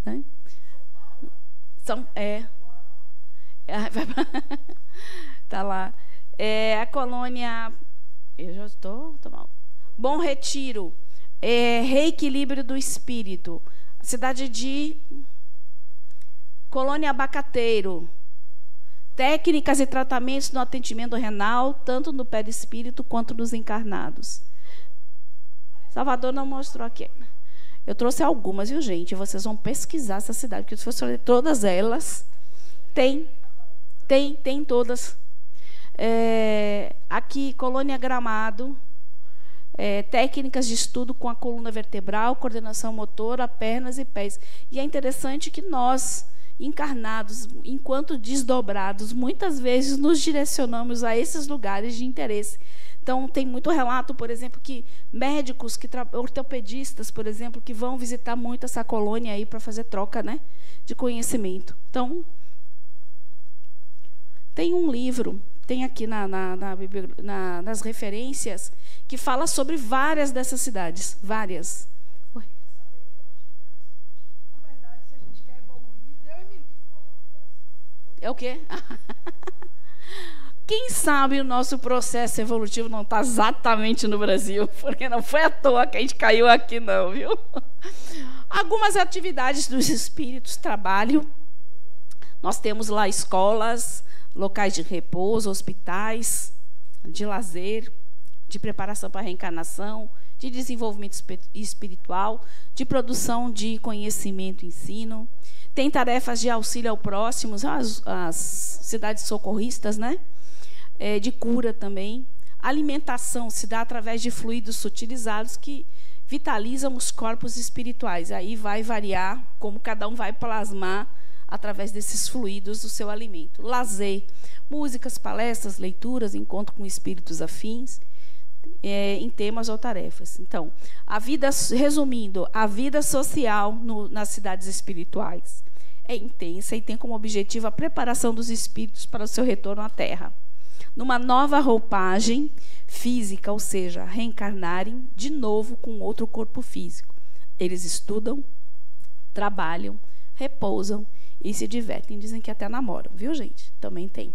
Né? Tá lá. A colônia... Eu já estou mal. Bom Retiro. Reequilíbrio do espírito. A cidade de... Colônia Abacateiro. técnicas e tratamentos no atendimento renal, tanto no perispírito quanto nos encarnados. Salvador não mostrou aqui. Eu trouxe algumas, viu, gente? Vocês vão pesquisar essa cidade, porque se fosse ler todas elas, tem todas. Aqui, Colônia Gramado, técnicas de estudo com a coluna vertebral, coordenação motora, pernas e pés. E é interessante que nós, encarnados, enquanto desdobrados, muitas vezes nos direcionamos a esses lugares de interesse. Então, tem muito relato, por exemplo, que médicos, ortopedistas, por exemplo, que vão visitar muito essa colônia aí para fazer troca, né, de conhecimento. Então, tem um livro, tem aqui nas referências, que fala sobre várias dessas cidades, várias. Oi. Na verdade, se a gente quer evoluir, é o quê? Quem sabe o nosso processo evolutivo não está exatamente no Brasil, porque não foi à toa que a gente caiu aqui, não, viu? Algumas atividades dos espíritos, trabalho. Nós temos lá escolas, locais de repouso, hospitais, de lazer, de preparação para a reencarnação, de desenvolvimento espiritual, de produção de conhecimento e ensino. Tem tarefas de auxílio ao próximo, as cidades socorristas, né? De cura também. Alimentação se dá através de fluidos sutilizados que vitalizam os corpos espirituais. Aí vai variar como cada um vai plasmar através desses fluidos o seu alimento. Lazer, músicas, palestras, leituras, encontro com espíritos afins, em temas ou tarefas. Então, a vida, resumindo, a vida social nas cidades espirituais é intensa e tem como objetivo a preparação dos espíritos para o seu retorno à Terra, numa nova roupagem física, ou seja, reencarnarem de novo com outro corpo físico. Eles estudam, trabalham, repousam e se divertem. Dizem que até namoram, viu, gente? Também tem.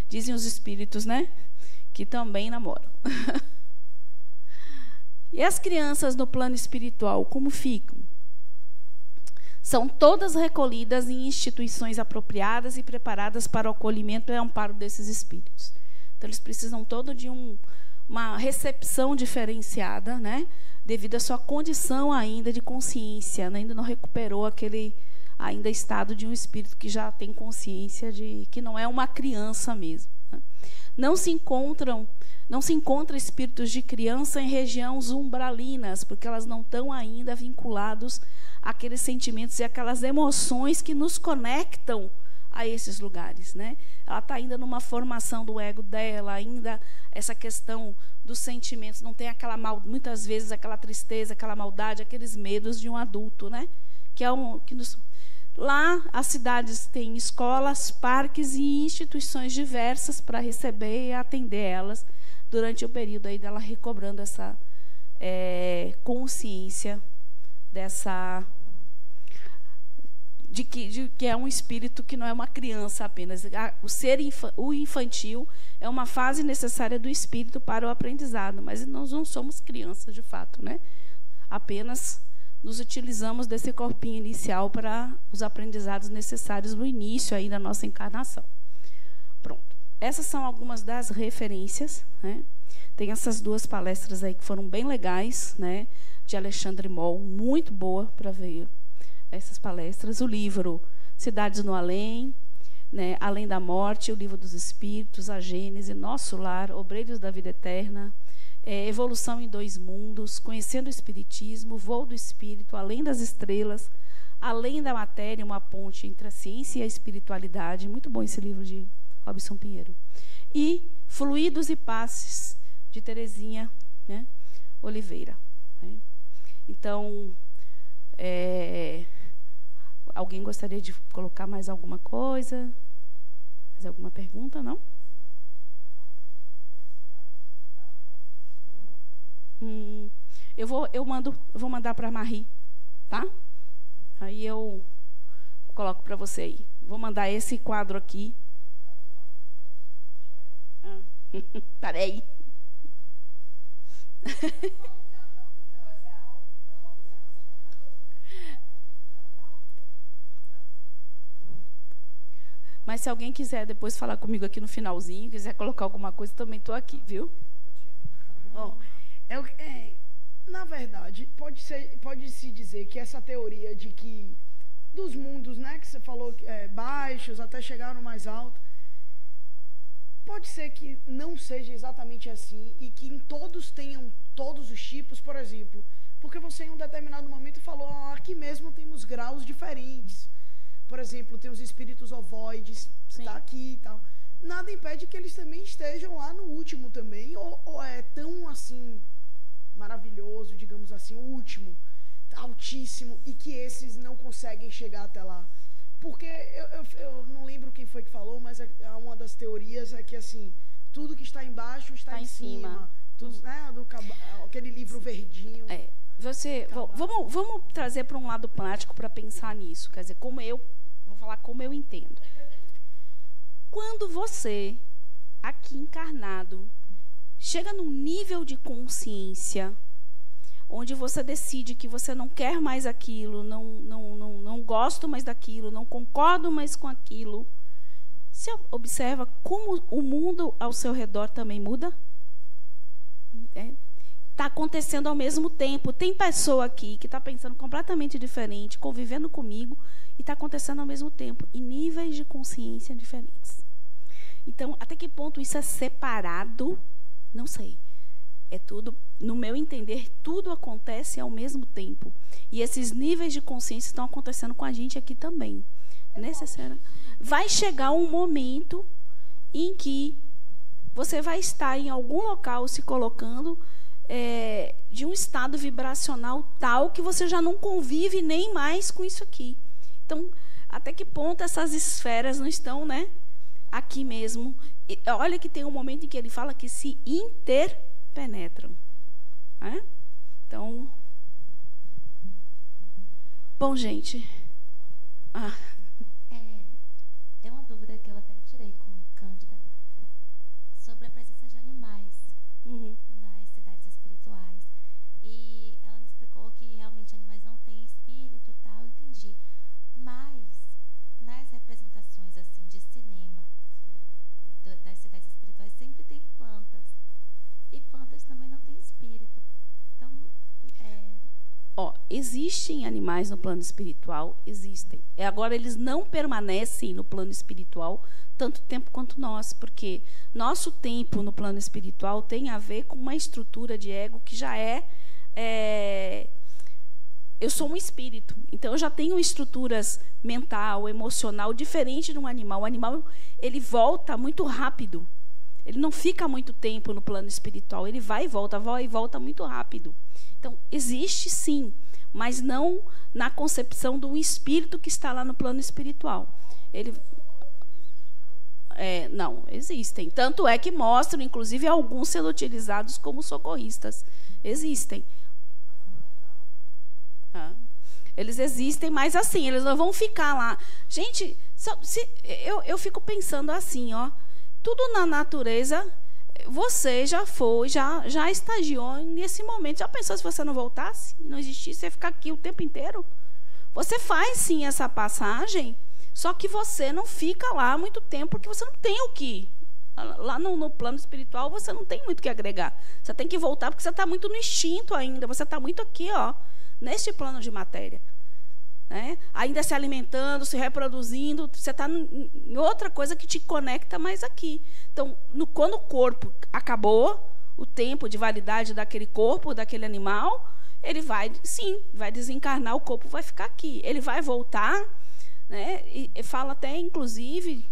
Dizem os espíritos, né? Que também namoram. E as crianças no plano espiritual, como ficam? São todas recolhidas em instituições apropriadas e preparadas para o acolhimento e amparo desses espíritos. Então, eles precisam todo de uma recepção diferenciada, né? Devido à sua condição ainda de consciência, né? Ainda não recuperou aquele ainda estado de um espírito que já tem consciência de que não é uma criança mesmo, né? Não se encontra espíritos de criança em regiões umbralinas, porque elas não estão ainda vinculados àqueles sentimentos e aquelas emoções que nos conectam a esses lugares, né? Ela está ainda numa formação do ego dela, ainda essa questão dos sentimentos, não tem muitas vezes aquela tristeza, aquela maldade, aqueles medos de um adulto, né? Lá, as cidades têm escolas, parques e instituições diversas para receber e atender elas durante o período aí dela recobrando essa consciência de que é um espírito que não é uma criança apenas. O infantil é uma fase necessária do espírito para o aprendizado, mas nós não somos crianças de fato, né? Apenas nos utilizamos desse corpinho inicial para os aprendizados necessários no início aí da nossa encarnação. Pronto. Essas são algumas das referências, né? Tem essas duas palestras aí que foram bem legais, né? De Alexandre Moll, muito boa para ver essas palestras. O livro Cidades no Além, né? Além da Morte, o Livro dos Espíritos, a Gênese, Nosso Lar, Obreiros da Vida Eterna, Evolução em Dois Mundos, Conhecendo o Espiritismo, Voo do Espírito, Além das Estrelas, Além da Matéria, uma ponte entre a ciência e a espiritualidade. Muito bom esse livro de Robson Pinheiro. E Fluidos e Passes, de Terezinha, né, Oliveira. Né? Então, alguém gostaria de colocar mais alguma coisa? Mais alguma pergunta, não? Eu vou mandar para a Marie, tá? Aí eu coloco para você aí. Vou mandar esse quadro aqui. Peraí. Mas se alguém quiser depois falar comigo aqui no finalzinho, quiser colocar alguma coisa, também estou aqui, viu? Na verdade, pode-se dizer que essa teoria de que dos mundos, né, que você falou, baixos até chegar no mais alto, pode ser que não seja exatamente assim e que em todos tenham todos os tipos, por exemplo, porque você em um determinado momento falou, aqui mesmo temos graus diferentes. Por exemplo, tem os espíritos ovoides, tá aqui e tal. Nada impede que eles também estejam lá no último também, ou é tão assim maravilhoso, digamos assim, o último, altíssimo, e que esses não conseguem chegar até lá. Porque eu não lembro quem foi que falou, mas uma das teorias é que assim, tudo que está embaixo está em cima. Tudo, né, aquele livro verdinho. Vamos trazer para um lado prático para pensar nisso. Quer dizer, vou falar como eu entendo. Quando você, aqui encarnado, chega num nível de consciência onde você decide que você não quer mais aquilo, não gosto mais daquilo, não concordo mais com aquilo, você observa como o mundo ao seu redor também muda? Está acontecendo ao mesmo tempo. Tem pessoa aqui que está pensando completamente diferente, convivendo comigo, e está acontecendo ao mesmo tempo, em níveis de consciência diferentes. Então, até que ponto isso é separado? Não sei. É tudo, no meu entender, tudo acontece ao mesmo tempo. E esses níveis de consciência estão acontecendo com a gente aqui também. Necessário. Vai chegar um momento em que você vai estar em algum local se colocando de um estado vibracional tal que você já não convive nem mais com isso aqui. Então, até que ponto essas esferas não estão, né, aqui mesmo? E olha que tem um momento em que ele fala que se interpenetram. Então, bom, gente. É uma dúvida que eu até tirei com Cândida sobre a presença de animais nas cidades espirituais. E ela me explicou que realmente animais não têm espírito e tal, eu entendi. Mas nas representações assim de cinema das cidades espirituais sempre tem plantas. E plantas também não têm espírito. Então, existem animais no plano espiritual, existem. Agora, eles não permanecem no plano espiritual tanto tempo quanto nós, porque nosso tempo no plano espiritual tem a ver com uma estrutura de ego que já eu sou um espírito, então eu já tenho estruturas mental, emocional, diferente de um animal. O animal, ele volta muito rápido. Ele não fica muito tempo no plano espiritual. Ele vai e volta muito rápido. Então, existe sim, mas não na concepção do espírito que está lá no plano espiritual. Não, existem. Tanto é que mostram, inclusive, alguns sendo utilizados como socorristas. Existem. Eles existem, mas assim, eles não vão ficar lá. Gente, eu fico pensando assim, tudo na natureza, você já foi, já estagiou nesse momento. Já pensou se você não voltasse, não existisse, você ia ficar aqui o tempo inteiro? Você faz sim essa passagem, só que você não fica lá muito tempo, porque você não tem o que. Lá no plano espiritual, você não tem muito o que agregar. Você tem que voltar, porque você está muito no instinto ainda. Você está muito aqui, neste plano de matéria. Né? Ainda se alimentando, se reproduzindo. Você está em outra coisa que te conecta mais aqui. Então, quando o corpo acabou, o tempo de validade daquele corpo, daquele animal, ele vai desencarnar, o corpo vai ficar aqui. Ele vai voltar, né? E fala até, inclusive,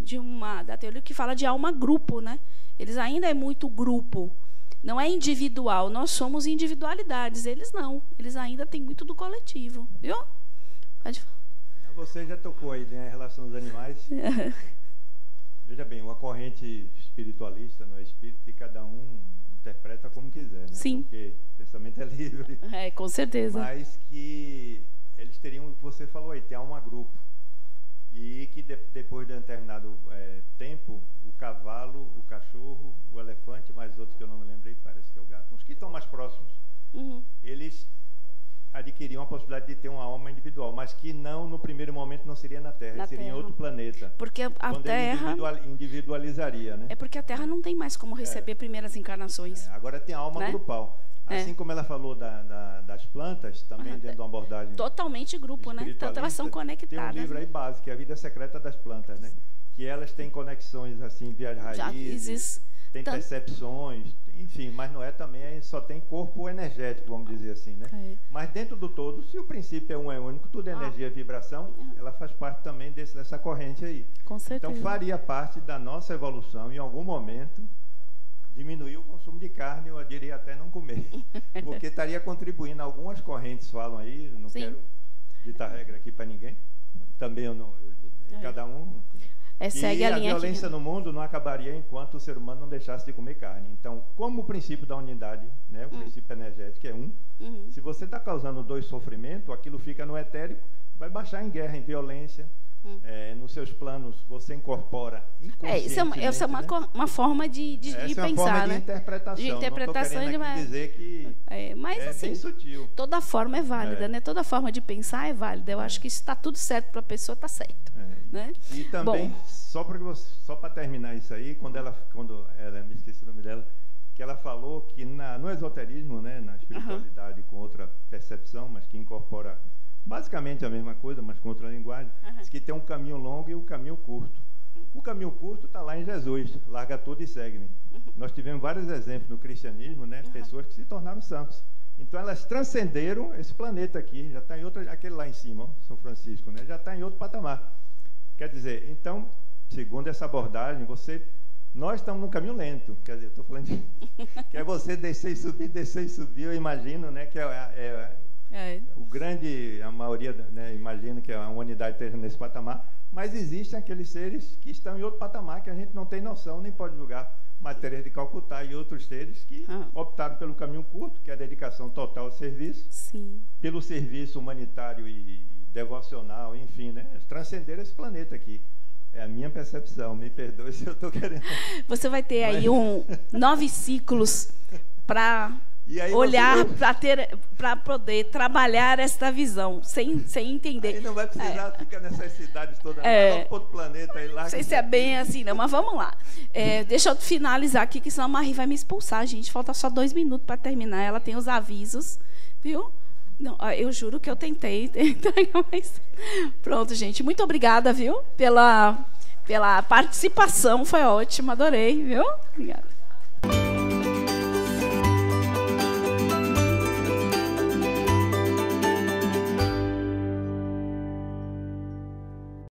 da teoria que fala de alma-grupo. Né? Eles ainda é muito grupo. Não é individual. Nós somos individualidades. Eles não. Eles ainda têm muito do coletivo. Viu? Pode falar. Você já tocou aí, né, em relação aos animais. Veja bem, uma corrente espiritualista não é espírito e cada um interpreta como quiser, né? Sim. Porque o pensamento é livre. Com certeza. Mas que eles teriam, o que você falou aí, tem alma-grupo. E que depois de um determinado tempo, o cavalo, o cachorro, o elefante, mais outros que eu não me lembrei, parece que é o gato, os que estão mais próximos, eles adquiriam a possibilidade de ter uma alma individual, mas que não, no primeiro momento, não seria na Terra, seria em outro planeta. Porque a Terra... Ele individualizaria, né? É porque a Terra não tem mais como receber primeiras encarnações. Agora tem a alma grupal. Assim como ela falou das plantas, também dentro de uma abordagem... Totalmente grupo, né? Tanto elas são conectadas. Tem um livro aí básico, que é A Vida Secreta das Plantas, né? Que elas têm conexões, assim, via raízes, tem percepções, enfim, mas não é também, só tem corpo energético, vamos dizer assim, né? Mas dentro do todo, se o princípio é único, tudo é energia, vibração, ela faz parte também dessa corrente aí. Com certeza. Então faria parte da nossa evolução, em algum momento, diminuir o consumo de carne, eu diria até não comer, porque estaria contribuindo. Algumas correntes falam aí, não quero ditar regra aqui para ninguém, também eu não, cada um... segue a linha violência no mundo não acabaria enquanto o ser humano não deixasse de comer carne. Então, como o princípio da unidade, né, o princípio energético é se você está causando 2 sofrimentos, aquilo fica no etérico, vai baixar em guerra, em violência. Nos seus planos você incorpora inconscientemente. Isso é uma forma de pensar, uma forma né? De interpretação. Não estou querendo dizer que mas, assim, bem sutil. Toda forma é válida, né? Toda forma de pensar é válida. Eu acho que se está tudo certo para a pessoa, está certo. Né? E também, só para terminar isso aí, quando ela me esqueci o nome dela, que ela falou que no esoterismo, né, na espiritualidade com outra percepção, mas que incorpora basicamente a mesma coisa, mas com outra linguagem, diz que tem um caminho longo e um caminho curto. O caminho curto está lá em Jesus, larga tudo e segue-me. Nós tivemos vários exemplos no cristianismo, né, pessoas que se tornaram santos. Então elas transcenderam esse planeta aqui, já está em outro, aquele lá em cima, ó, São Francisco, né, já está em outro patamar. Quer dizer, então, segundo essa abordagem, nós estamos num caminho lento, quer dizer, estou falando que é você descer e subir, eu imagino, né, que a maioria, né, imagina que a humanidade esteja nesse patamar, mas existem aqueles seres que estão em outro patamar que a gente não tem noção, nem pode julgar. Matéria de Calcutá e outros seres que optaram pelo caminho curto, que é a dedicação total ao serviço, pelo serviço humanitário e devocional, enfim, né, transcenderam esse planeta aqui. É a minha percepção, me perdoe se eu estou querendo... Você vai ter aí 9 ciclos para olhar, para poder trabalhar esta visão, sem entender. Aí não vai precisar ficar nessas cidades todas, para outro planeta. Aí lá não sei se é bem assim, não, mas vamos lá. Deixa eu finalizar aqui, que senão a Marie vai me expulsar, gente. Falta só 2 minutos para terminar, ela tem os avisos, viu? Não, eu juro que eu tentei, mas... Pronto, gente. Muito obrigada, viu? Pela participação, foi ótimo, adorei, viu? Obrigada.